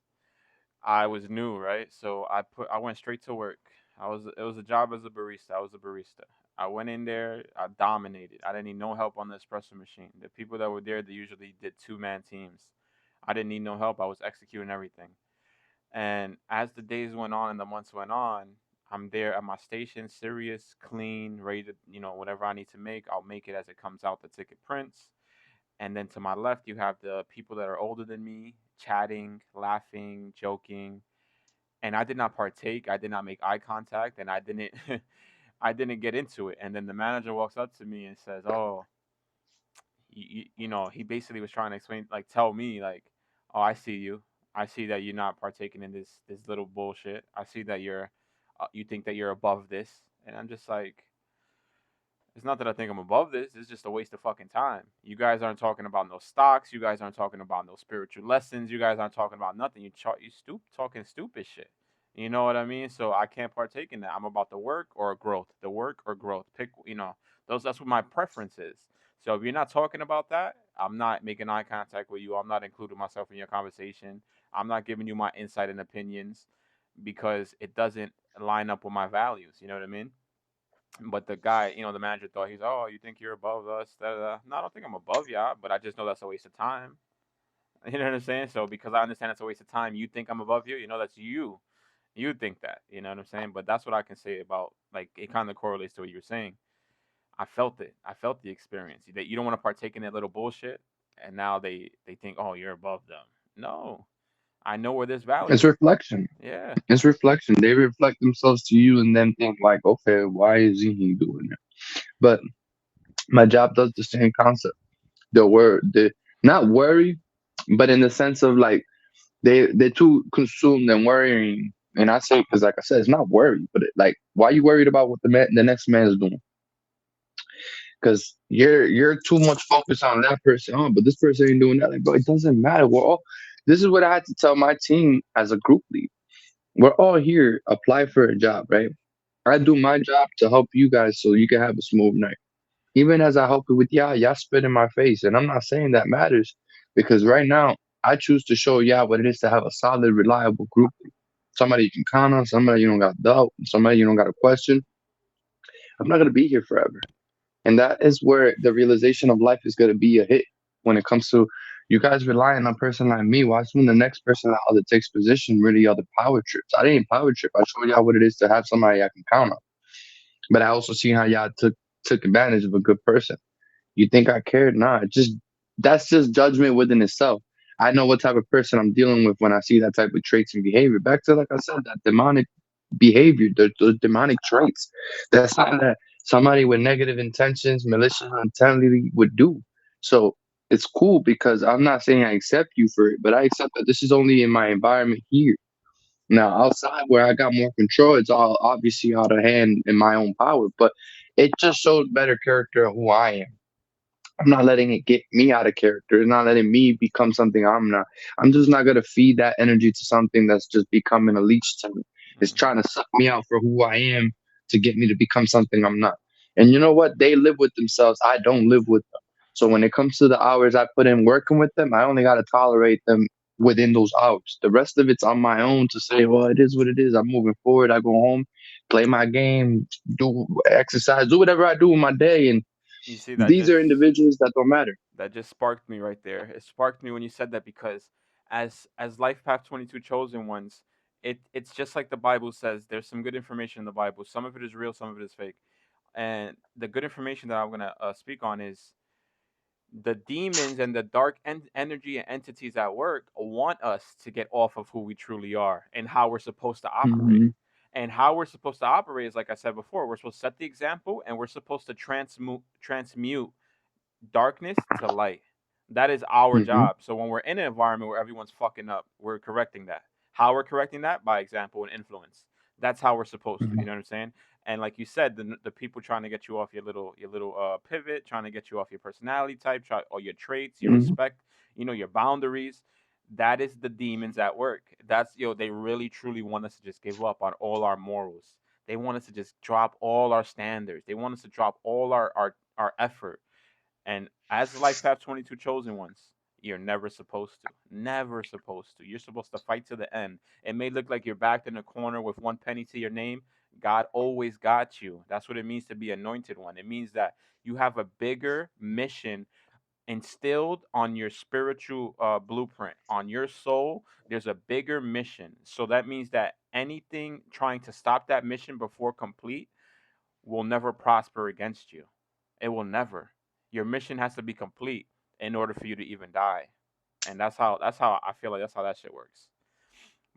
Speaker 1: I was new, right? So I went straight to work. It was a job as a barista. I was a barista. I went in there, I dominated. I didn't need no help on the espresso machine. The people that were there, they usually did two-man teams. I didn't need no help. I was executing everything. And as the days went on and the months went on, I'm there at my station, serious, clean, ready to, whatever I need to make, I'll make it as it comes out the ticket prints. And then to my left, you have the people that are older than me, chatting, laughing, joking. And I did not partake. I did not make eye contact, and I didn't, I didn't get into it. And then the manager walks up to me and says, "Oh, he basically was trying to explain, like, tell me, like, oh, I see you. I see that you're not partaking in this little bullshit. I see that you think that you're above this." And I'm just like, it's not that I think I'm above this. It's just a waste of fucking time. You guys aren't talking about no stocks. You guys aren't talking about no spiritual lessons. You guys aren't talking about nothing. Talking stupid shit. You know what I mean? So I can't partake in that. I'm about the work or growth. The work or growth. Pick. That's what my preference is. So if you're not talking about that, I'm not making eye contact with you. I'm not including myself in your conversation. I'm not giving you my insight and opinions. because it doesn't line up with my values. You know what I mean? But the guy, the manager thought he's, oh, you think you're above us? Da, da, da. No, I don't think I'm above y'all, but I just know that's a waste of time. You know what I'm saying? So because I understand it's a waste of time, you think I'm above you. That's you. You think that. You know what I'm saying? But that's what I can say about, like, it kind of correlates to what you were saying. I felt it. I felt the experience. That you don't want to partake in that little bullshit, and now they think, oh, you're above them. No, I know where there's
Speaker 2: It's
Speaker 1: value.
Speaker 2: reflection.
Speaker 1: Yeah.
Speaker 2: It's reflection. They reflect themselves to you and then think like, okay, why is he doing it? But my job does the same concept. The not worry, but in the sense of like they're too consumed and worrying. And I say because like I said, it's not worry, but like why you worried about what the next man is doing? Because you're too much focused on that person. Oh, but this person ain't doing that. Like, bro, it doesn't matter. We're all. This is what I had to tell my team as a group lead. We're all here apply for a job, right? I do my job to help you guys so you can have a smooth night. Even as I help you with y'all spit in my face. And I'm not saying that matters because right now I choose to show y'all what it is to have a solid, reliable group. Somebody you can count on, somebody you don't got doubt, somebody you don't got a question. I'm not gonna be here forever. And that is where the realization of life is gonna be a hit when it comes to you guys relying on a person like me. Watch when the next person that takes position really are the power trips. I didn't power trip. I showed y'all what it is to have somebody I can count on. But I also see how y'all took advantage of a good person. You think I cared? Nah, just that's just judgment within itself. I know what type of person I'm dealing with when I see that type of traits and behavior. Back to like I said, that demonic behavior, those demonic traits. That's something that somebody with negative intentions, malicious mentality would do. So it's cool because I'm not saying I accept you for it, but I accept that this is only in my environment here. Now, outside where I got more control, it's all obviously out of hand in my own power, but it just shows better character of who I am. I'm not letting it get me out of character. It's not letting me become something I'm not. I'm just not gonna feed that energy to something that's just becoming a leech to me. It's trying to suck me out for who I am to get me to become something I'm not. And you know what? They live with themselves. I don't live with them. So when it comes to the hours I put in working with them, I only gotta tolerate them within those hours. The rest of it's on my own to say, well, it is what it is. I'm moving forward. I go home, play my game, do exercise, do whatever I do in my day, and
Speaker 1: You see,
Speaker 2: these are individuals that don't matter.
Speaker 1: that just sparked me right there. It sparked me when you said that because as Life Path 22 chosen ones, it's just like the Bible says. There's some good information in the Bible. Some of it is real, some of it is fake. And the good information that I'm gonna speak on is the demons and the dark energy and entities at work want us to get off of who we truly are and how we're supposed to operate.
Speaker 2: Hmm.
Speaker 1: And how we're supposed to operate is, like I said before, we're supposed to set the example and we're supposed to transmute darkness to light. That is our
Speaker 2: Hmm.
Speaker 1: job. So when we're in an environment where everyone's fucking up, we're correcting that. How we're correcting that? By example and influence. That's how we're supposed to. You know what I'm saying? And like you said, the people trying to get you off your little pivot, trying to get you off your personality type, or your traits, your
Speaker 2: Hmm.
Speaker 1: respect, your boundaries. That is the demons at work. That's they really truly want us to just give up on all our morals. They want us to just drop all our standards. They want us to drop all our effort, and as Life Path 22 chosen ones, you're never supposed to. Never supposed to. You're supposed to fight to the end. It may look like you're backed in a corner with one penny to your name. God always got you. That's what it means to be anointed one. It means that you have a bigger mission instilled on your spiritual blueprint, on your soul. There's a bigger mission. So that means that anything trying to stop that mission before complete will never prosper against you. It will never. Your mission has to be complete in order for you to even die. And that's how I feel like that's how that shit works.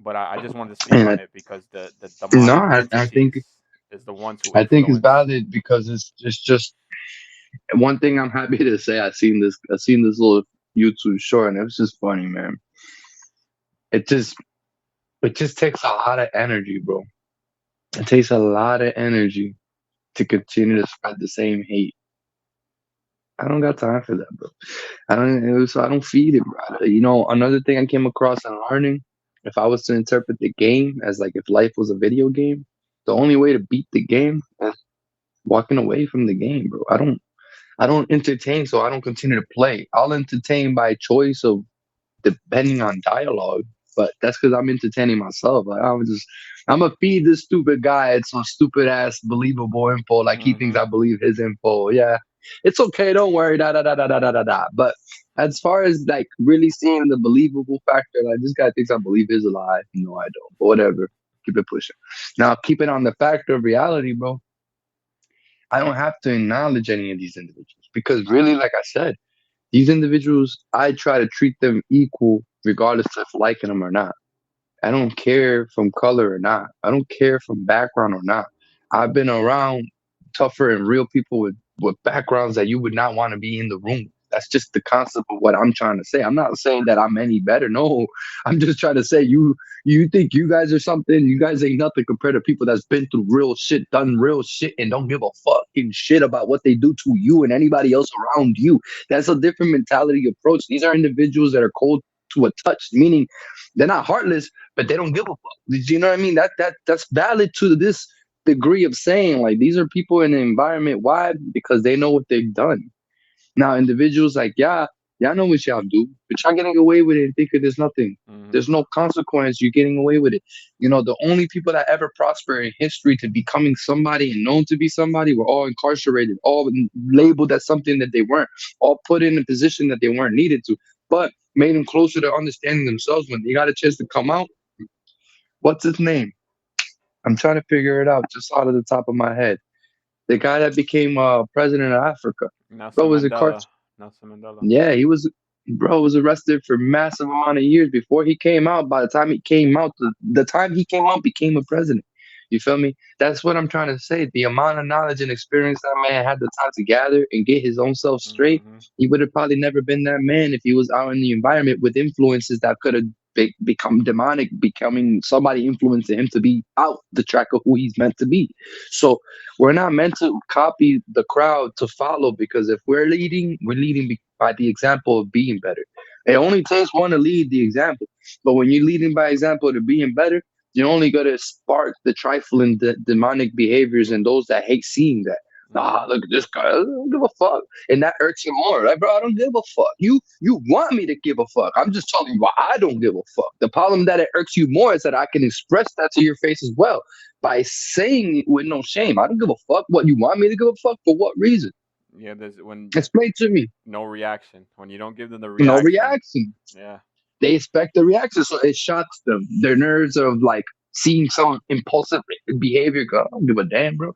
Speaker 1: But I just wanted to speak
Speaker 2: And
Speaker 1: on it because the
Speaker 2: no,
Speaker 1: demonic
Speaker 2: I think
Speaker 1: entities is the ones who
Speaker 2: I think it's
Speaker 1: influence.
Speaker 2: valid because it's just one thing I'm happy to say. I seen this little YouTube short and it was just funny, man. It just it just takes a lot of energy, bro. It takes a lot of energy to continue to spread the same hate. I don't got time for that, bro. I don't feed it, bro. Another thing I came across in learning, if I was to interpret the game as like if life was a video game, the only way to beat the game is walking away from the game, bro. I don't entertain, so I don't continue to play. I'll entertain by choice of depending on dialogue. but that's because I'm entertaining myself. Like I'm gonna feed this stupid guy some stupid ass believable info. Like he thinks
Speaker 1: Mm-hmm.
Speaker 2: I believe his info. Yeah, it's okay. Don't worry. Da da da da da da da da. But as far as like really seeing the believable factor, like this guy thinks I believe his a lie. No, I don't. But whatever. Keep it pushing. Now, keep it on the factor of reality, bro. I don't have to acknowledge any of these individuals because really, like I said, these individuals, I try to treat them equal regardless of liking them or not. I don't care from color or not. I don't care from background or not. I've been around tougher and real people with backgrounds that you would not want to be in the room. That's just the concept of what I'm trying to say. I'm not saying that I'm any better. No, I'm just trying to say you think you guys are something. You guys ain't nothing compared to people that's been through real shit, done real shit, and don't give a fucking shit about what they do to you and anybody else around you. That's a different mentality approach. These are individuals that are cold to a touch, meaning they're not heartless, but they don't give a fuck. You know what I mean? That's valid to this degree of saying like these are people in the environment. Why? Because they know what they've done. Now individuals like y'all know what y'all do, but y'all getting away with it and thinking there's nothing.
Speaker 1: Mm-hmm.
Speaker 2: There's no consequence. You're getting away with it. You know, the only people that ever prosper in history to becoming somebody and known to be somebody were all incarcerated, all labeled as something that they weren't, all put in a position that they weren't needed to, but made them closer to understanding themselves when they got a chance to come out. What's his name? I'm trying to figure it out just out of the top of my head. The guy that became president of Africa. Bro
Speaker 1: Nelson
Speaker 2: was a
Speaker 1: Mandela.
Speaker 2: cartoon.
Speaker 1: Nelson Mandela.
Speaker 2: Yeah, he was. Bro was arrested for massive amount of years before he came out. By the time he came out, the time he came out, became a president. You feel me? That's what I'm trying to say. The amount of knowledge and experience that man had the time to gather and get his own self straight,
Speaker 1: Mm-hmm.
Speaker 2: he would have probably never been that man if he was out in the environment with influences that could have become demonic, becoming somebody influencing him to be out the track of who he's meant to be. So we're not meant to copy the crowd to follow because if we're leading by the example of being better. It only takes one to lead the example. But when you're leading by example to being better, you're only going to spark the trifling, the demonic behaviors and those that hate seeing that. Ah,
Speaker 1: Mm-hmm.
Speaker 2: look at this guy. I don't give a fuck, and that irks you more. Like, bro, I don't give a fuck. You want me to give a fuck? I'm just telling you why I don't give a fuck. The problem that it irks you more is that I can express that to your face as well by saying it with no shame. I don't give a fuck. What you want me to give a fuck for? What reason?
Speaker 1: Yeah, there's when
Speaker 2: Explain to me.
Speaker 1: no reaction. When you don't give them the
Speaker 2: No
Speaker 1: reaction.
Speaker 2: reaction.
Speaker 1: Yeah.
Speaker 2: They expect the reaction, so it shocks them. Their nerves of like seeing some impulsive behavior. Go, I don't give a damn, bro.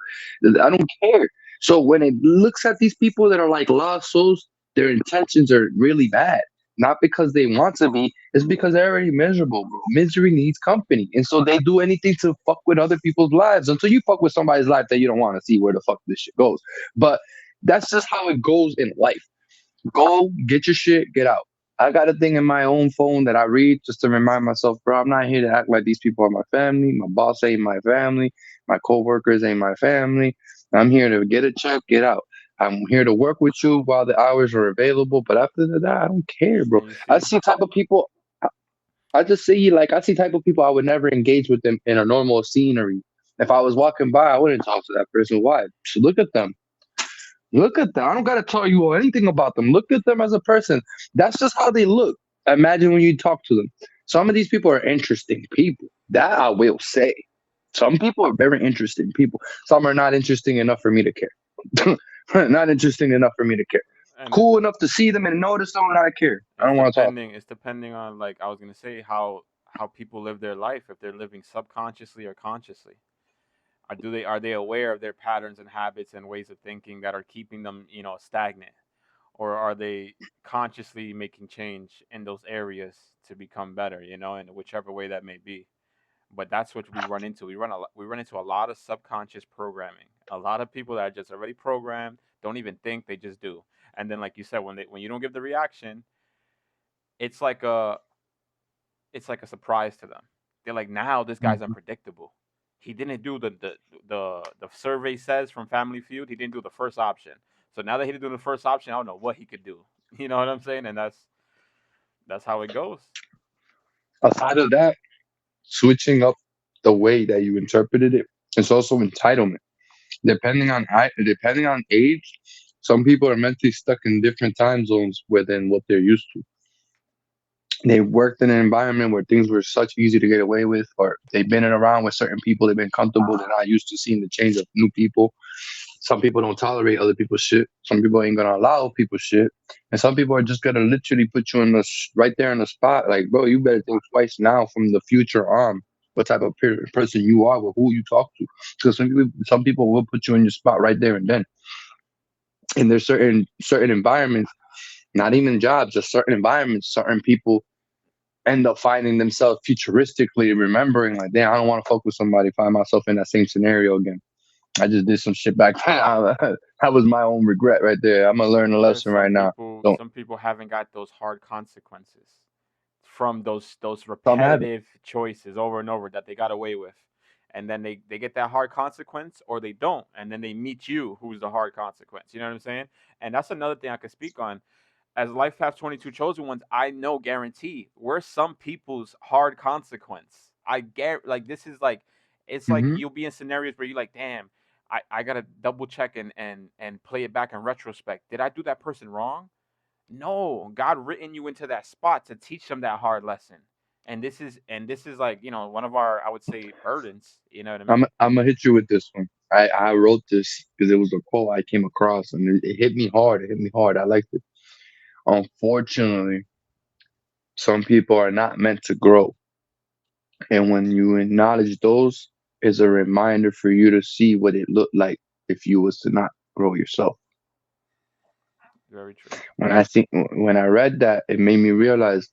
Speaker 2: I don't care. So when it looks at these people that are like lost souls, their intentions are really bad. Not because they want to be, it's because they're already miserable, bro. Misery needs company. And so they do anything to fuck with other people's lives until you fuck with somebody's life that you don't want to see where the fuck this shit goes. But that's just how it goes in life. Go get your shit, get out. I got a thing in my own phone that I read just to remind myself, bro, I'm not here to act like these people are my family. My boss ain't my family. My coworkers ain't my family. I'm here to get a check, get out. I'm here to work with you while the hours are available. But after that, I don't care, bro.
Speaker 1: And you
Speaker 2: I
Speaker 1: see,
Speaker 2: see type of people. I just see like I see type of people I would never engage with them in a normal scenery. If I was walking by, I wouldn't talk to that person. Why? So look at them. Look at them. I don't gotta tell you anything about them. Look at them as a person. That's just how they look. Imagine when you talk to them. Some of these people are interesting people. That I will say. Some people are very interesting people. Some are not interesting enough for me to care. Not interesting enough for me to care.
Speaker 1: and
Speaker 2: Cool enough to see them and notice them, and I care. I don't want to talk.
Speaker 1: it's depending on, like I was gonna say, how people live their life, if they're living subconsciously or consciously. Are they aware of their patterns and habits and ways of thinking that are keeping them, stagnant? Or are they consciously making change in those areas to become better, in whichever way that may be? But that's what we run into. We run into a lot of subconscious programming. A lot of people that are just already programmed, don't even think, they just do. And then, like you said, when you don't give the reaction, it's like a it's like a surprise to them. They're like, now this guy's
Speaker 2: Mhm.
Speaker 1: unpredictable. He didn't do the survey says from Family Feud. He didn't do the first option. So now that he didn't do the first option, I don't know what he could do. You know what I'm saying? And that's how it goes.
Speaker 2: Aside of that, switching up the way that you interpreted it, it's also entitlement. Depending on age, some people are mentally stuck in different time zones within what they're used to. they worked in an environment where things were such easy to get away with, or they've been around with certain people, they've been comfortable, they're not used to seeing the change of new people. Some people don't tolerate other people's shit. Some people ain't gonna allow people's shit, and some people are just gonna literally put you in the right there in the spot. Like, bro, you better think twice now from the future on what type of person you are with who you talk to, because some people will put you in your spot right there and then. And there's certain environments, not even jobs, just certain environments, certain people end up finding themselves futuristically remembering, like, damn, I don't want to fuck with somebody, find myself in that same scenario again. I just did some shit back then. That was my own regret right there. I'm gonna learn a
Speaker 1: There's
Speaker 2: lesson
Speaker 1: some
Speaker 2: right now.
Speaker 1: people,
Speaker 2: Don't
Speaker 1: some people haven't got those hard consequences from those
Speaker 2: some have it.
Speaker 1: repetitive choices over and over that they got away with. And then they get that hard consequence or they don't. And then they meet you who's the hard consequence. You know what I'm saying? And that's another thing I could speak on. As Life Path 22 chosen ones, I know guarantee we're some people's hard consequence. I get like this is like it's like
Speaker 2: Hmm.
Speaker 1: you'll be in scenarios where you're like, damn, I gotta double check and play it back in retrospect. Did I do that person wrong? No, God written you into that spot to teach them that hard lesson. And this is like, one of our, I would say, burdens. You know what I mean?
Speaker 2: I'm gonna hit you with this one. I wrote this because it was a quote I came across and it hit me hard. It hit me hard. I liked it. Unfortunately, some people are not meant to grow, and when you acknowledge those, is a reminder for you to see what it looked like if you was to not grow yourself.
Speaker 1: Very true.
Speaker 2: When I read that, it made me realize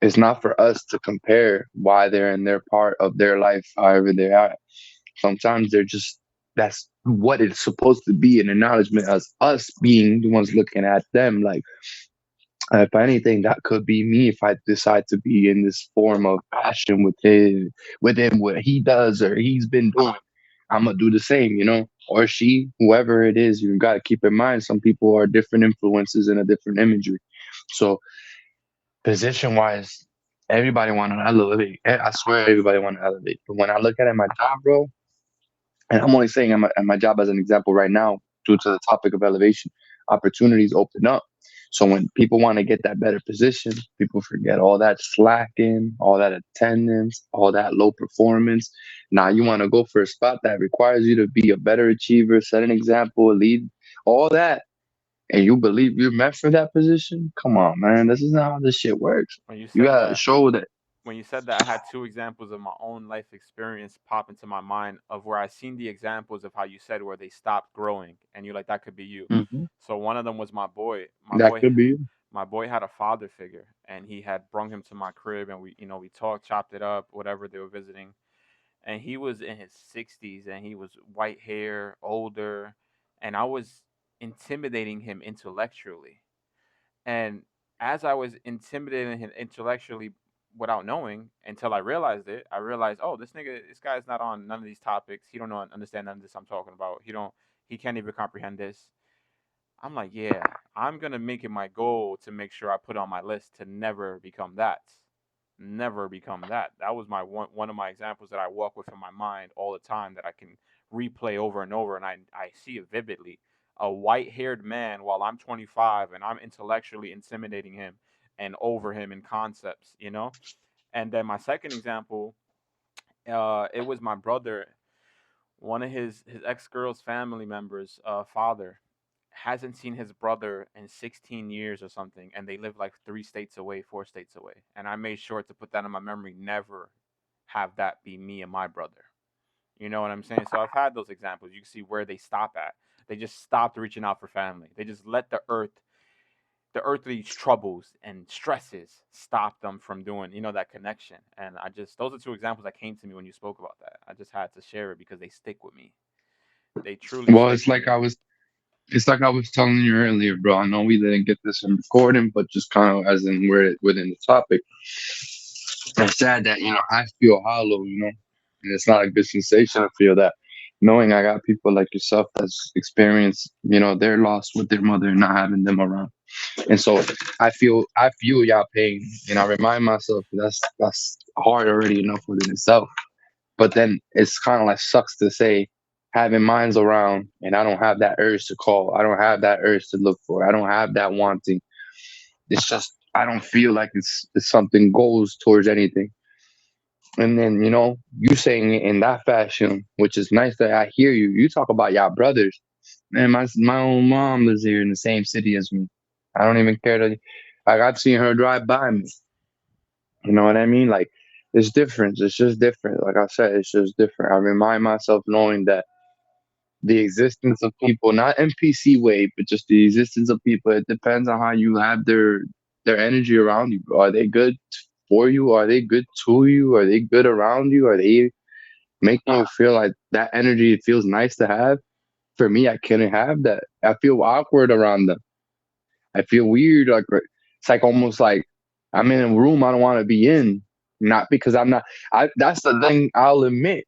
Speaker 2: it's not for us to compare why they're in their part of their life, however they are. Sometimes they're just that's what it's supposed to be an acknowledgement as us being the ones looking at them. Like, if anything, that could be me if I decide to be in this form of passion with him, what he does or he's been doing. I'm gonna do the same, or she, whoever it is. You got to keep in mind some people are different influences and a different imagery. So position wise, everybody want to elevate. I swear, everybody want to elevate. But when I look at it, my job, bro, and I'm only saying at my job as an example right now, due to the topic of elevation, opportunities open up. So when people want to get that better position, people forget all that slacking, all that attendance, all that low performance. Now you want to go for a spot that requires you to be a better achiever, set an example, lead, all that, and you believe you're meant for that position. Come on, man, this is not how this shit works.
Speaker 1: When you
Speaker 2: You
Speaker 1: said
Speaker 2: gotta
Speaker 1: that,
Speaker 2: show that.
Speaker 1: when you said that, I had two examples of my own life experience pop into my mind of where I seen the examples of how you said where they stopped growing, and you're like, that could be you.
Speaker 2: Hmm.
Speaker 1: So one of them was my boy.
Speaker 2: That could be.
Speaker 1: My boy had a father figure, and he had brung him to my crib, and we talked, chopped it up, whatever they were visiting. And he was in his 60s, and he was white hair, older, and I was intimidating him intellectually. And as I was intimidating him intellectually without knowing, until I realized it, I realized, oh, this guy's not on none of these topics. He don't know understand none of this I'm talking about. He can't even comprehend this. I'm like, yeah, I'm gonna make it my goal to make sure I put on my list to never become that. Never become that. That was my one of my examples that I walk with in my mind all the time that I can replay over and over, and I see it vividly. A white-haired man while I'm 25 and I'm intellectually intimidating him and over him in concepts. And then my second example, it was my brother, one of his ex-girl's family members, father hasn't seen his brother in 16 years or something, and they live like 3 states away, 4 states away. And I made sure to put that in my memory, never have that be me and my brother. You know what I'm saying? So I've had those examples. You can see where they stop at. They just stopped reaching out for family. They just let the earthly troubles and stresses stop them from doing, that connection. And those are two examples that came to me when you spoke about that. I just had to share it because they stick with me. They truly
Speaker 2: Well,
Speaker 1: stick with me.
Speaker 2: it's like I was telling you earlier, bro. I know we didn't get this in recording, but just kind of as in we're within the topic. It's sad that I feel hollow, and it's not a good sensation to feel that. Knowing I got people like yourself that's experienced, their loss with their mother and not having them around, and so I feel y'all pain, and I remind myself that's hard already enough within itself. But then it's kind of like sucks to say having minds around and I don't have that urge to call. I don't have that urge to look for. I don't have that wanting. It's just I don't feel like it's something goes towards anything. And then, you saying it in that fashion, which is nice that I hear you. You talk about y'all brothers. Man, my own mom lives here in the same city as me. I don't even care to, like, I've seen her drive by me. You know what I mean? Like, it's different. It's just different. Like I said, it's just different. I remind myself knowing that the existence of people, not NPC way, but just the existence of people, it depends on how you have their energy around you. Are they good for you? Are they good to you? Are they good around you? Are they making you feel like that energy feels nice to have? For me, I couldn't have that. I feel awkward around them. I feel weird. Like it's like almost like I'm in a room I don't want to be in. Not because I'm not. I That's the thing. I'll admit.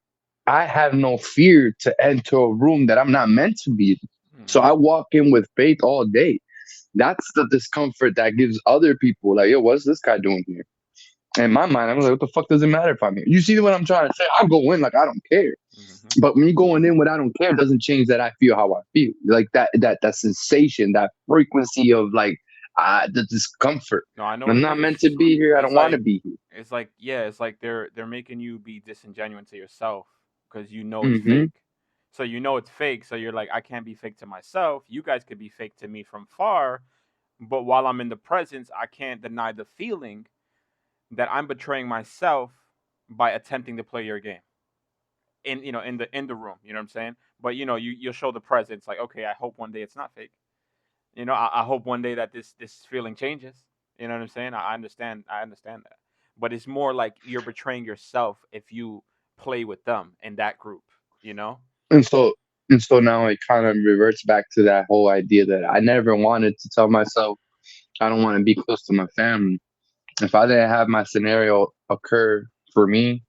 Speaker 2: I have no fear to enter a room that I'm not meant to be in. So
Speaker 1: Hmm.
Speaker 2: I walk in with faith all day. That's the discomfort that gives other people like, yo, what's this guy doing here? In my mind, I'm like, what the fuck does it matter if I'm here? You see what I'm trying to say? I go in like I don't care.
Speaker 1: Hmm.
Speaker 2: But me going in with I don't care doesn't change that I feel how I feel. Like that sensation, that frequency of like the discomfort.
Speaker 1: No, I know what
Speaker 2: I'm
Speaker 1: it
Speaker 2: not meant
Speaker 1: is.
Speaker 2: to be here. I
Speaker 1: It's
Speaker 2: don't want to
Speaker 1: like
Speaker 2: be here.
Speaker 1: it's like yeah, it's like they're making you be disingenuous to yourself because you know it's
Speaker 2: Hmm.
Speaker 1: fake. So you know it's fake, so you're like, I can't be fake to myself. You guys could be fake to me from far, but while I'm in the presence, I can't deny the feeling that I'm betraying myself by attempting to play your game in in the room. You know what I'm saying? But you'll show the presence like, okay, I hope one day it's not fake. I hope one day that this feeling changes. You know what I'm saying? I understand. I understand that. But it's more like you're betraying yourself if you play with them in that group. You know?
Speaker 2: And so now it kind of reverts back to that whole idea that I never wanted to tell myself I don't want to be close to my family. If I didn't have my scenario occur for me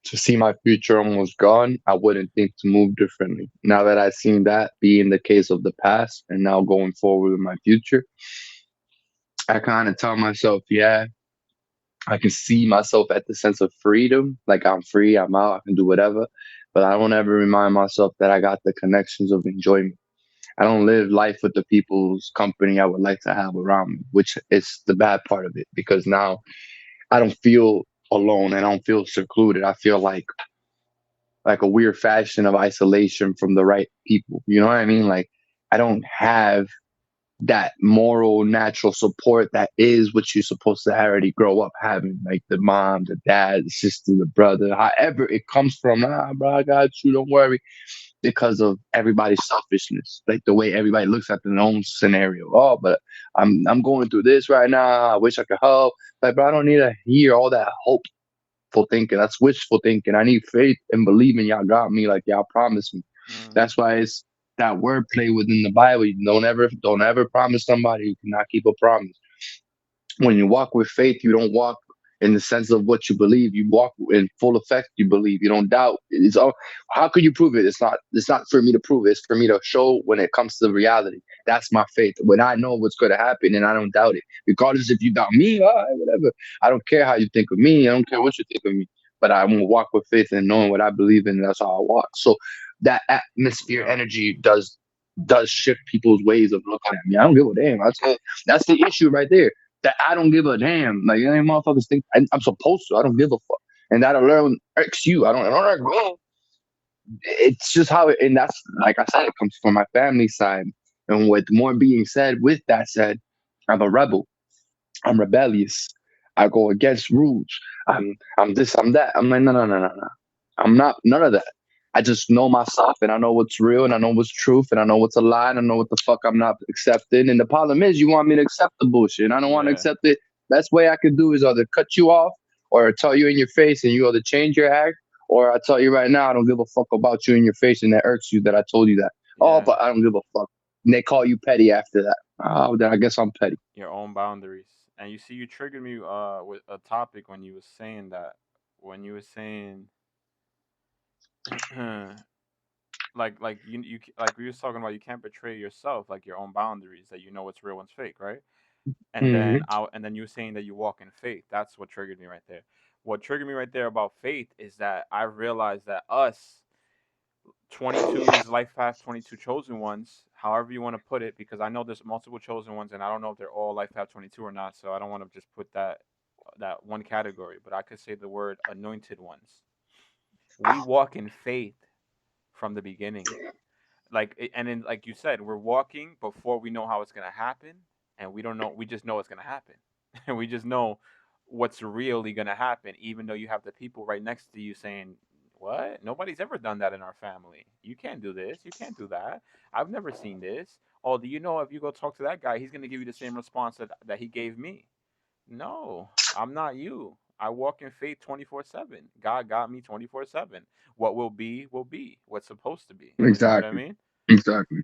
Speaker 2: to see my future almost gone, I wouldn't think to move differently. Now that I've seen that be in the case of the past and now going forward with my future, I kind of tell myself, yeah, I can see myself at the sense of freedom. Like I'm free, I'm out, I can do whatever. But I don't ever remind myself that I got the connections of enjoyment. I don't live life with the people's company I would like to have around me, which is the bad part of it because now I don't feel alone and I don't feel secluded. I feel like a weird fashion of isolation from the right people. You know what I mean? Like I don't have that moral natural support that is what you're supposed to already grow up having, like the mom, the dad, the sister, the brother, however it comes from. Ah, bro, I got you. Don't worry, because of everybody's selfishness, like the way everybody looks at their own scenario. Oh, but I'm going through this right now. I wish I could help. Like, bro, I don't need to hear all that hopeful thinking. That's wishful thinking. I need faith and believing y'all got me, like y'all promised me.
Speaker 1: Hmm.
Speaker 2: That's why it's that wordplay within the Bible. You don't ever promise somebody who cannot keep a promise. When you walk with faith, you don't walk in the sense of what you believe. You walk in full effect. You believe. You don't doubt. It's all. How could you prove it? It's not. It's not for me to prove it. It's for me to show when it comes to reality. That's my faith. When I know what's going to happen and I don't doubt it, regardless if you doubt me, all right, whatever. I don't care how you think of me. I don't care what you think of me. But I'm gonna walk with faith and knowing what I believe in. And that's how I walk. So that atmosphere
Speaker 1: Yeah.
Speaker 2: energy does shift people's ways of looking at me. I don't give a damn. That's the issue right there that I don't give a damn. Like, any motherfuckers think I'm supposed to. I don't give a fuck. And that alone irks you. I don't irk me. It's just how it, and that's, like I said, it comes from my family side. And with more being said, with that said, I'm a rebel. I'm rebellious. I go against rules. I'm this, I'm that. I'm like, no, no, no, no, no. I'm not none of that. I just know myself and I know what's real and I know what's truth and I know what's a lie and I know what the fuck I'm not accepting. And the problem is you want me to accept the bullshit and I don't want to
Speaker 1: Yeah.
Speaker 2: accept it. Best way I could do is either cut you off or tell you in your face and you either change your act, or I tell you right now I don't give a fuck about you in your face and that irks you that I told you that. Oh,
Speaker 1: Yeah.
Speaker 2: but I don't give a fuck. And they call you petty after that. Oh, then I guess I'm petty.
Speaker 1: Your own boundaries. And you see, you triggered me with a topic when you was saying that. When you was saying like like we was talking about, you can't betray yourself, like your own boundaries, that you know what's real, what's fake, right?
Speaker 2: Hmm.
Speaker 1: And then you were saying that you walk in faith. That's what triggered me right there. What triggered me right there about faith is that I realized that us 22's life path, 22 chosen ones, however you want to put it, because I know there's multiple chosen ones, and I don't know if they're all life path 22 or not. So I don't want to just put that one category, but I could say the word anointed ones. We walk in faith from the beginning. And then like you said, we're walking before we know how it's gonna happen, and we don't know. We just know it's gonna happen, and we just know what's really gonna happen, even though you have the people right next to you saying, "What? Nobody's ever done that in our family. You can't do this. You can't do that. I've never seen this. Oh, do you know if you go talk to that guy, he's gonna give you the same response that he gave me? No, I'm not you. I walk in faith 24/7. God got me 24/7. What will be will be. What's supposed to be. You know what I
Speaker 2: Exactly.
Speaker 1: mean?
Speaker 2: Exactly.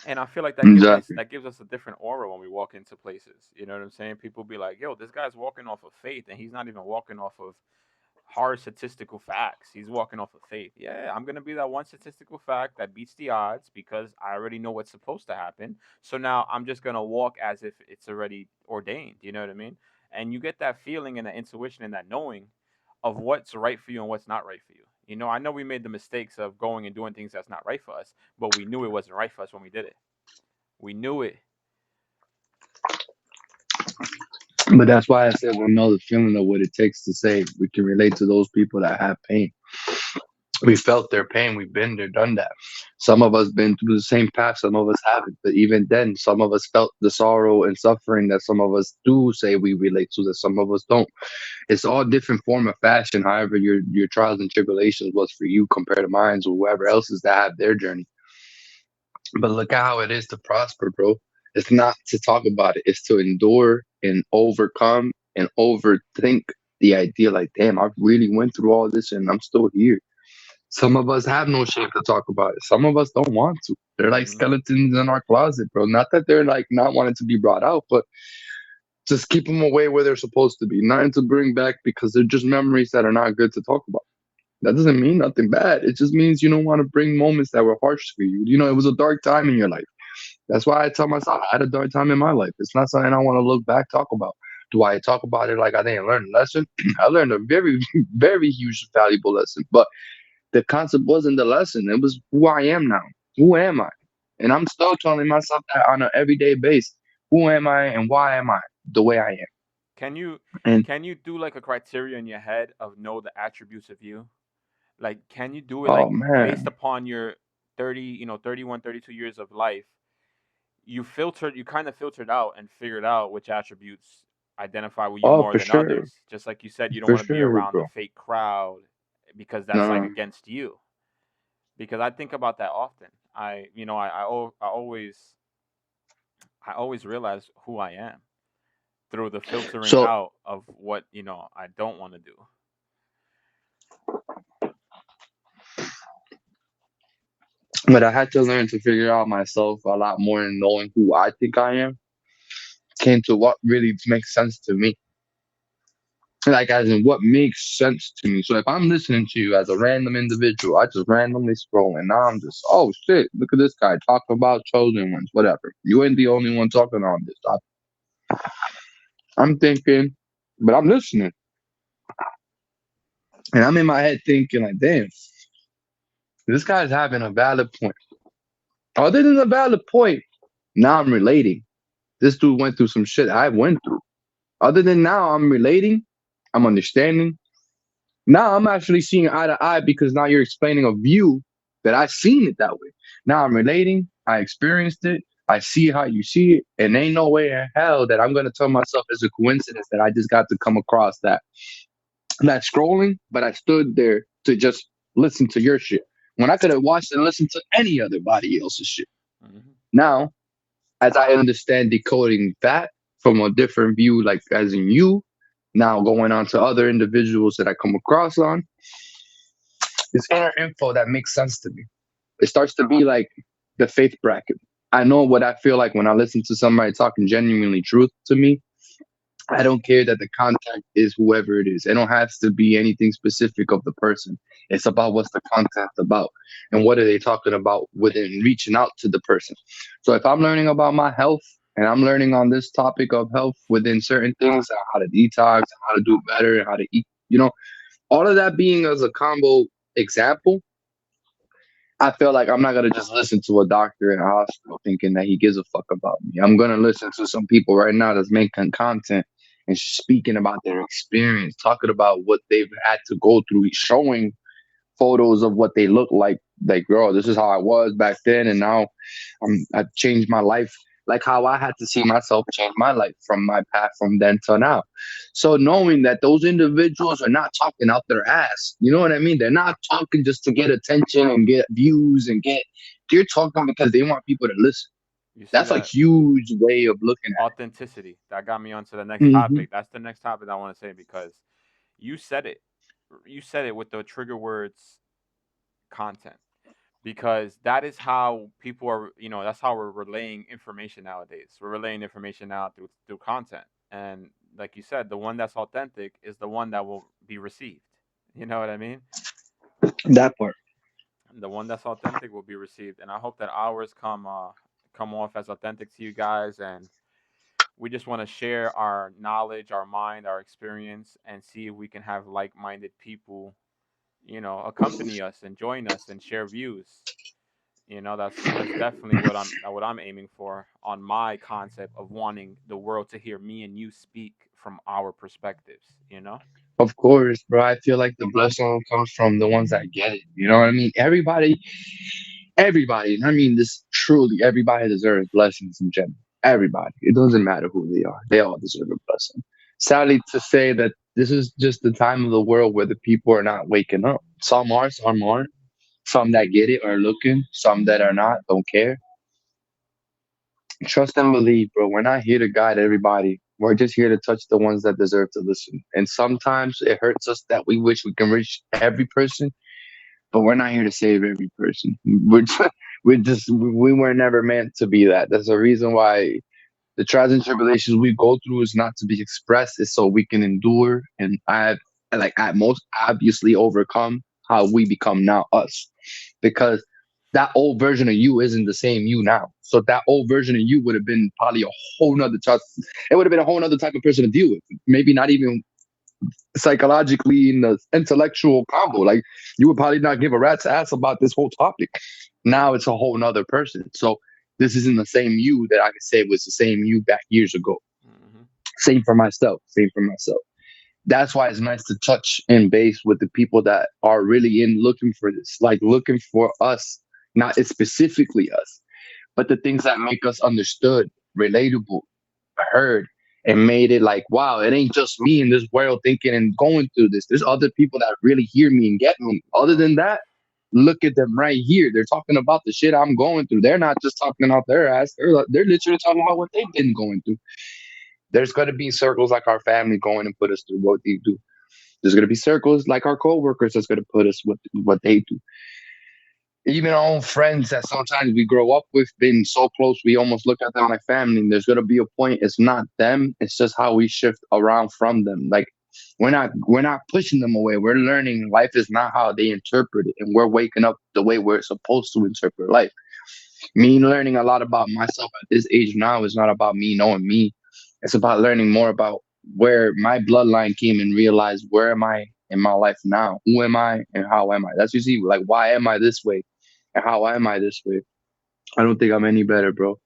Speaker 1: And I feel like
Speaker 2: Exactly.
Speaker 1: that gives us a different aura when we walk into places. You know what I'm saying? People be like, "Yo, this guy's walking off of faith, and he's not even walking off of hard statistical facts. He's walking off of faith." Yeah, I'm gonna be that one statistical fact that beats the odds because I already know what's supposed to happen. So now I'm just gonna walk as if it's already ordained. You know what I mean? And you get that feeling and that intuition and that knowing of what's right for you and what's not right for you. You know, I know we made the mistakes of going and doing things that's not right for us, but we knew it wasn't right for us when we did it. We knew it.
Speaker 2: But that's why I said we know the feeling of what it takes to say we can relate to those people that have pain. We felt their pain. We've been there, done that. Some of us been through the same path. Some of us haven't. But even then, some of us felt the sorrow and suffering that some of us do say we relate to. That some of us don't. It's all different form of fashion. However, your trials and tribulations was for you compared to mine or whoever else's that have their journey. But look at how it is to prosper, bro. It's not to talk about it. It's to endure and overcome and overthink the idea. Like, damn, I really went through all this and I'm still here. Some of us have no shame to talk about it. Some of us don't want to. They're like
Speaker 1: Hmm.
Speaker 2: skeletons in our closet, bro. Not that they're like not wanting to be brought out, but just keep them away where they're supposed to be. Nothing to bring back because they're just memories that are not good to talk about. That doesn't mean nothing bad. It just means you don't want to bring moments that were harsh for you. You know, it was a dark time in your life. That's why I tell myself I had a dark time in my life. It's not something I want to look back, talk about. Do I talk about it like I didn't learn a lesson? I learned a very, very huge, valuable lesson. But the concept wasn't the lesson. It was who I am now. Who am I? And I'm still telling myself that on an everyday basis. Who am I and why am I the way I am?
Speaker 1: Can you
Speaker 2: And
Speaker 1: can you do like a criteria in your head of know the attributes of you? Like, can you do it
Speaker 2: oh
Speaker 1: like based
Speaker 2: man,
Speaker 1: upon your 30, 31, 32 years of life? You kind of filtered out and figured out which attributes identify with you
Speaker 2: oh
Speaker 1: more
Speaker 2: for
Speaker 1: than
Speaker 2: sure,
Speaker 1: others. Just like you said, you don't
Speaker 2: for
Speaker 1: want to be
Speaker 2: sure,
Speaker 1: around the
Speaker 2: bro.
Speaker 1: fake crowd because that's like
Speaker 2: No,
Speaker 1: against you. Because I think about that often. I always realize who I am through the filtering
Speaker 2: so
Speaker 1: out of what I don't want to do.
Speaker 2: but I had to learn to figure out myself a lot more in knowing who I think I am. Came to what really makes sense to me. Like as in what makes sense to me. So if I'm listening to you as a random individual, I just randomly scroll and now I'm just, oh shit, look at this guy talking about chosen ones, whatever. You ain't the only one talking on this topic. I'm thinking, but I'm listening. And I'm in my head thinking like, damn, this guy's having a valid point. Other than a valid point, now I'm relating. This dude went through some shit I went through. Other than now I'm relating, I'm understanding. Now I'm actually seeing eye to eye because now you're explaining a view that I've seen it that way. Now I'm relating. I experienced it. I see how you see it, and ain't no way in hell that I'm gonna tell myself it's a coincidence that I just got to come across that. I'm not scrolling, but I stood there to just listen to your shit when I could have watched and listened to any other body else's shit.
Speaker 1: Hmm.
Speaker 2: Now, as I understand decoding that from a different view, like as in you, now going on to other individuals that I come across on, it's inner info that makes sense to me. It starts to be like the faith bracket. I know what I feel like when I listen to somebody talking genuinely truth to me. I don't care that the contact is whoever it is. It don't have to be anything specific of the person. It's about what's the contact about and what are they talking about within reaching out to the person. So if I'm learning about my health and I'm learning on this topic of health within certain things, how to detox, how to do better, how to eat, all of that being as a combo example, I feel like I'm not gonna just listen to a doctor in a hospital thinking that he gives a fuck about me. I'm gonna listen to some people right now that's making content and speaking about their experience, talking about what they've had to go through, showing photos of what they look like. Like, girl, this is how I was back then, and now I've changed my life. Like how I had to see myself change my life from my path from then to now. So knowing that those individuals are not talking out their ass, you know what I mean? They're not talking just to get attention and get views and get. They're talking because they want people to listen.
Speaker 1: You see
Speaker 2: That's a
Speaker 1: that
Speaker 2: huge way of looking at
Speaker 1: authenticity that got me onto the next
Speaker 2: it. Hmm.
Speaker 1: topic. That's the next topic I want to say because you said it. You said it with the trigger words content because that is how people are, that's how we're relaying information nowadays. We're relaying information now through content. And like you said, the one that's authentic is the one that will be received. You know what I mean?
Speaker 2: That part.
Speaker 1: The one that's authentic will be received. And I hope that ours come off as authentic to you guys, and we just want to share our knowledge, our mind, our experience, and see if we can have like-minded people, accompany us and join us and share views. That's definitely what I'm aiming for on my concept of wanting the world to hear me and you speak from our perspectives.
Speaker 2: Of course, bro. I feel like the blessing comes from the ones that get it. You know what I mean? Everybody, and I mean this truly, everybody deserves blessings in general. Everybody. It doesn't matter who they are. They all deserve a blessing. Sadly to say that this is just the time of the world where the people are not waking up. Some are, some aren't. Some that get it are looking, some that are not, don't care. Trust and believe, bro. We're not here to guide everybody. We're just here to touch the ones that deserve to listen. And sometimes it hurts us that we wish we can reach every person, but we're not here to save every person. We were never meant to be that. That's the reason why the trials and tribulations we go through is not to be expressed. It's so we can endure and like at most obviously overcome how we become now us. Because that old version of you isn't the same you now. So that old version of you would have been probably a whole nother type. It would have been a whole nother type of person to deal with. Maybe not even psychologically in the intellectual combo. Like you would probably not give a rat's ass about this whole topic. Now it's a whole nother person. So this isn't the same you that I could say was the same you back years ago.
Speaker 1: Hmm.
Speaker 2: Same for myself. Same for myself. That's why it's nice to touch and base with the people that are really in looking for this, like looking for us, not specifically us, but the things that make us understood, relatable, heard, and made it like, wow, it ain't just me in this world thinking and going through this. There's other people that really hear me and get me. Other than that, look at them right here. They're talking about the shit I'm going through. They're not just talking out their ass. They're literally talking about what they've been going through. There's going to be circles like our family going and put us through what they do. There's going to be circles like our coworkers that's going to put us what they do. Even our own friends that sometimes we grow up with, being so close, we almost look at them like family. And there's gonna be a point. It's not them. It's just how we shift around from them. Like we're not pushing them away. We're learning life is not how they interpret it, and we're waking up the way we're supposed to interpret life. Me learning a lot about myself at this age now is not about me knowing me. It's about learning more about where my bloodline came and realize where am I in my life now? Who am I and how am I? That's you see, like why am I this way and how am I this way? I don't think I'm any better, bro.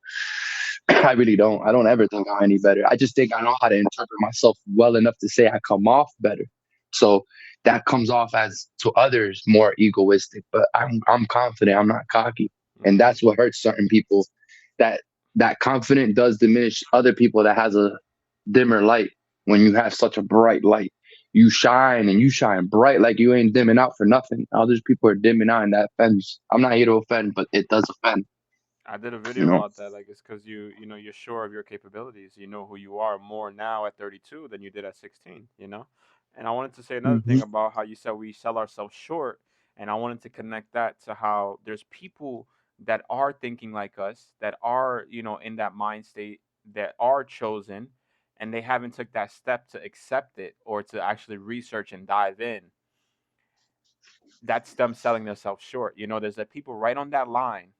Speaker 2: I really don't. I don't ever think I'm any better. I just think I know how to interpret myself well enough to say I come off better. So that comes off as to others more egoistic, but I'm confident. I'm not cocky, and
Speaker 1: Hmm.
Speaker 2: that's what hurts certain people. That that confident does diminish other people that has a dimmer light. When you have such a bright light, you shine and you shine bright like you ain't dimming out for nothing. Others people are dimming out, and that offends. I'm not here to offend, but it does offend.
Speaker 1: I did a
Speaker 2: You
Speaker 1: video
Speaker 2: know.
Speaker 1: about that. Like, it's because you're sure of your capabilities. You know who you are more now at 32 than you did at 16. And I wanted to say another
Speaker 2: Hmm.
Speaker 1: thing about how you said we sell ourselves short. And I wanted to connect that to how there's people that are thinking like us, that are, in that mind state, that are chosen, and they haven't took that step to accept it or to actually research and dive in. That's them selling themselves short. There's that people right on that line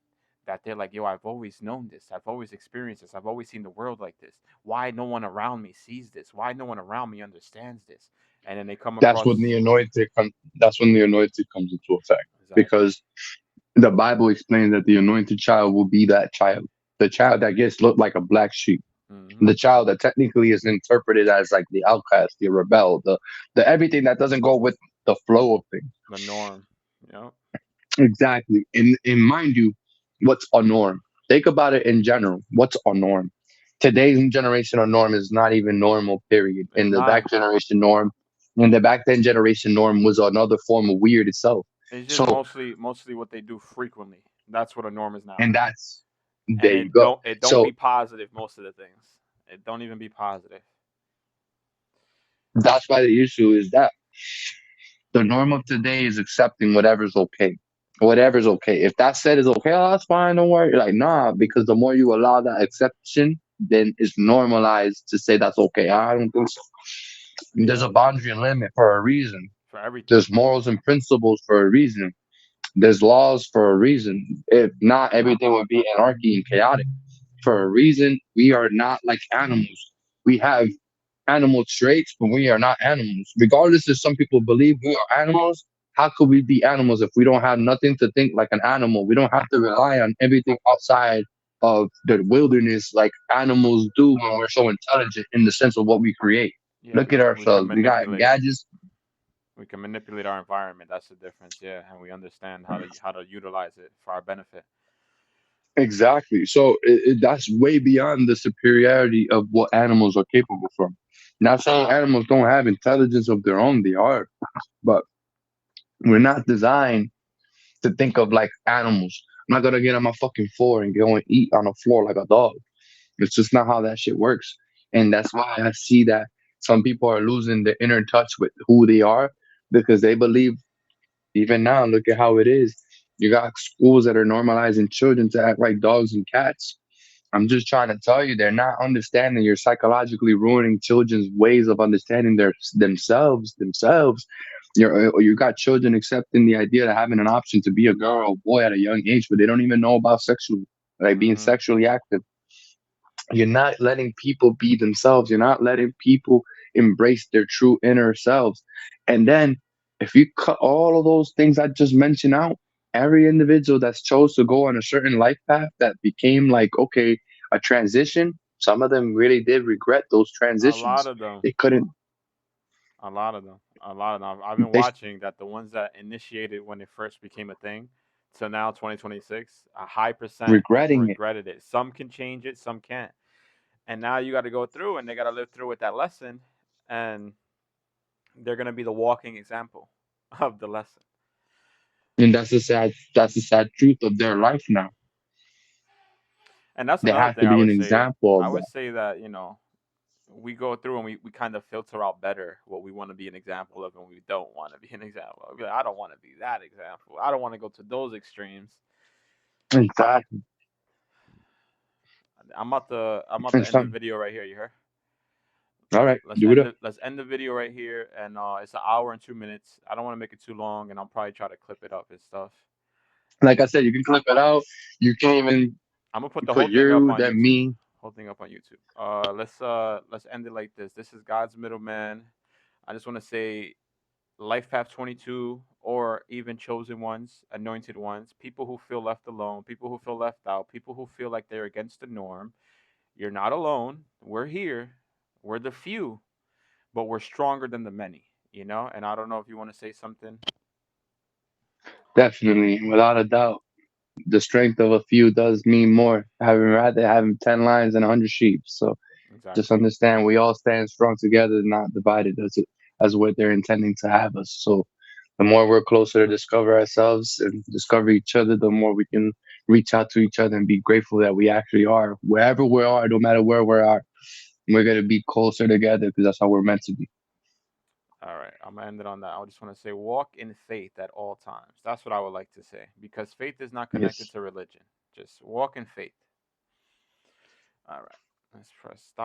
Speaker 1: that they're like, yo, I've always known this. I've always experienced this. I've always seen the world like this. Why no one around me sees this? Why no one around me understands this? And then they come
Speaker 2: That's when the
Speaker 1: across
Speaker 2: anointing comes. That's when the anointing comes into effect
Speaker 1: exactly.
Speaker 2: because The Bible explains that the anointed child will be that child, the child that gets looked like a black sheep,
Speaker 1: Hmm.
Speaker 2: the child that technically is interpreted as like the outcast, the rebel, the everything that doesn't go with the flow of things.
Speaker 1: The norm. Yep.
Speaker 2: Exactly. And mind you, what's a norm? Think about it in general. What's a norm? Today's generation of norm is not even normal, period.
Speaker 1: It's not.
Speaker 2: In the back then generation norm was another form of weird itself.
Speaker 1: It's just
Speaker 2: So,
Speaker 1: mostly what they do frequently. That's what a norm is now.
Speaker 2: and that's,
Speaker 1: And
Speaker 2: there you go.
Speaker 1: it don't
Speaker 2: So
Speaker 1: be positive most of the things. It don't even be positive.
Speaker 2: that's why the issue is that the norm of today is accepting whatever's okay. Whatever's okay. If that said is okay, oh, that's fine, don't worry. You're like, nah, because the more you allow that exception, then it's normalized to say that's okay. I don't think so. There's a
Speaker 1: Yep.
Speaker 2: boundary and limit for a reason.
Speaker 1: For everything.
Speaker 2: There's morals and principles for a reason. There's laws for a reason. If not, everything would be anarchy and chaotic. For a reason, we are not like animals. We have animal traits, but we are not animals. Regardless if some people believe we are animals, how could we be animals if we don't have nothing to think like an animal? We don't have to rely on everything outside of the wilderness like animals do when we're so intelligent in the sense of what we create.
Speaker 1: Yeah,
Speaker 2: Look at
Speaker 1: we can
Speaker 2: ourselves. We got
Speaker 1: manipulate.
Speaker 2: gadgets.
Speaker 1: We can manipulate our environment. That's the difference. Yeah, and we understand how to utilize it for our benefit.
Speaker 2: Exactly. So that's way beyond the superiority of what animals are capable from. Not saying animals don't have intelligence of their own, they are, but we're not designed to think of like animals. I'm not gonna get on my fucking floor and go and eat on the floor like a dog. It's just not how that shit works. And that's why I see that some people are losing the inner touch with who they are because they believe even now, look at how it is. You got schools that are normalizing children to act like dogs and cats. I'm just trying to tell you, they're not understanding. You're psychologically ruining children's ways of understanding themselves. You got children accepting the idea of having an option to be a girl or boy at a young age, but they don't even know about like being
Speaker 1: Hmm.
Speaker 2: sexually active. You're not letting people be themselves. You're not letting people embrace their true inner selves. And then if you cut all of those things I just mentioned out, every individual that's chose to go on a certain life path that became like, okay, a transition, some of them really did regret those
Speaker 1: A lot
Speaker 2: transitions.
Speaker 1: of them.
Speaker 2: They couldn't,
Speaker 1: A lot of them. A lot of them. I've been
Speaker 2: they
Speaker 1: watching that the ones that initiated when it first became a thing to now 2026, a high percent
Speaker 2: regretting it.
Speaker 1: regretted it. Some can change it, some can't. And now you got to go through and they got to live through with that lesson and they're going to be the walking example of the lesson.
Speaker 2: And that's the sad truth of their life now.
Speaker 1: And that's
Speaker 2: They
Speaker 1: another
Speaker 2: have
Speaker 1: thing
Speaker 2: to
Speaker 1: I
Speaker 2: be an
Speaker 1: would say.
Speaker 2: example
Speaker 1: I
Speaker 2: of
Speaker 1: would
Speaker 2: that.
Speaker 1: say that, we go through and we kind of filter out better what we want to be an example of and we don't want to be an example of. Like, I don't want to be that example. I don't want to go to those extremes.
Speaker 2: Exactly.
Speaker 1: I'm about to
Speaker 2: And
Speaker 1: end the
Speaker 2: some,
Speaker 1: video right here. You heard?
Speaker 2: all right, do it up.
Speaker 1: Let's end the video right here, and it's an hour and 2 minutes. I don't want to make it too long, and I'll probably try to clip it up and stuff.
Speaker 2: Like I said, you can clip it out. You can even
Speaker 1: I'm gonna put the
Speaker 2: put
Speaker 1: whole thing up
Speaker 2: you,
Speaker 1: on
Speaker 2: then
Speaker 1: YouTube.
Speaker 2: me.
Speaker 1: Whole thing up on YouTube. Let's end it like this. This is God's middleman. I just want to say, Life Path 22, or even chosen ones, anointed ones, people who feel left alone, people who feel left out, people who feel like they're against the norm. You're not alone. We're here. We're the few, but we're stronger than the many. And I don't know if you want to say something.
Speaker 2: Definitely, without a doubt. The strength of a few does mean more. Having rather having 10 lions than 100 sheep. So just
Speaker 1: Exactly.
Speaker 2: understand we all stand strong together, not divided as what they're intending to have us. So the more we're closer to discover ourselves and discover each other, the more we can reach out to each other and be grateful that we actually are. Wherever we are, no matter where we are, we're gonna be closer together because that's how we're meant to be.
Speaker 1: All right, I'm gonna end it on that. I just want to say, walk in faith at all times. That's what I would like to say because faith is not connected
Speaker 2: Yes.
Speaker 1: to religion. Just walk in faith. All right, let's press stop.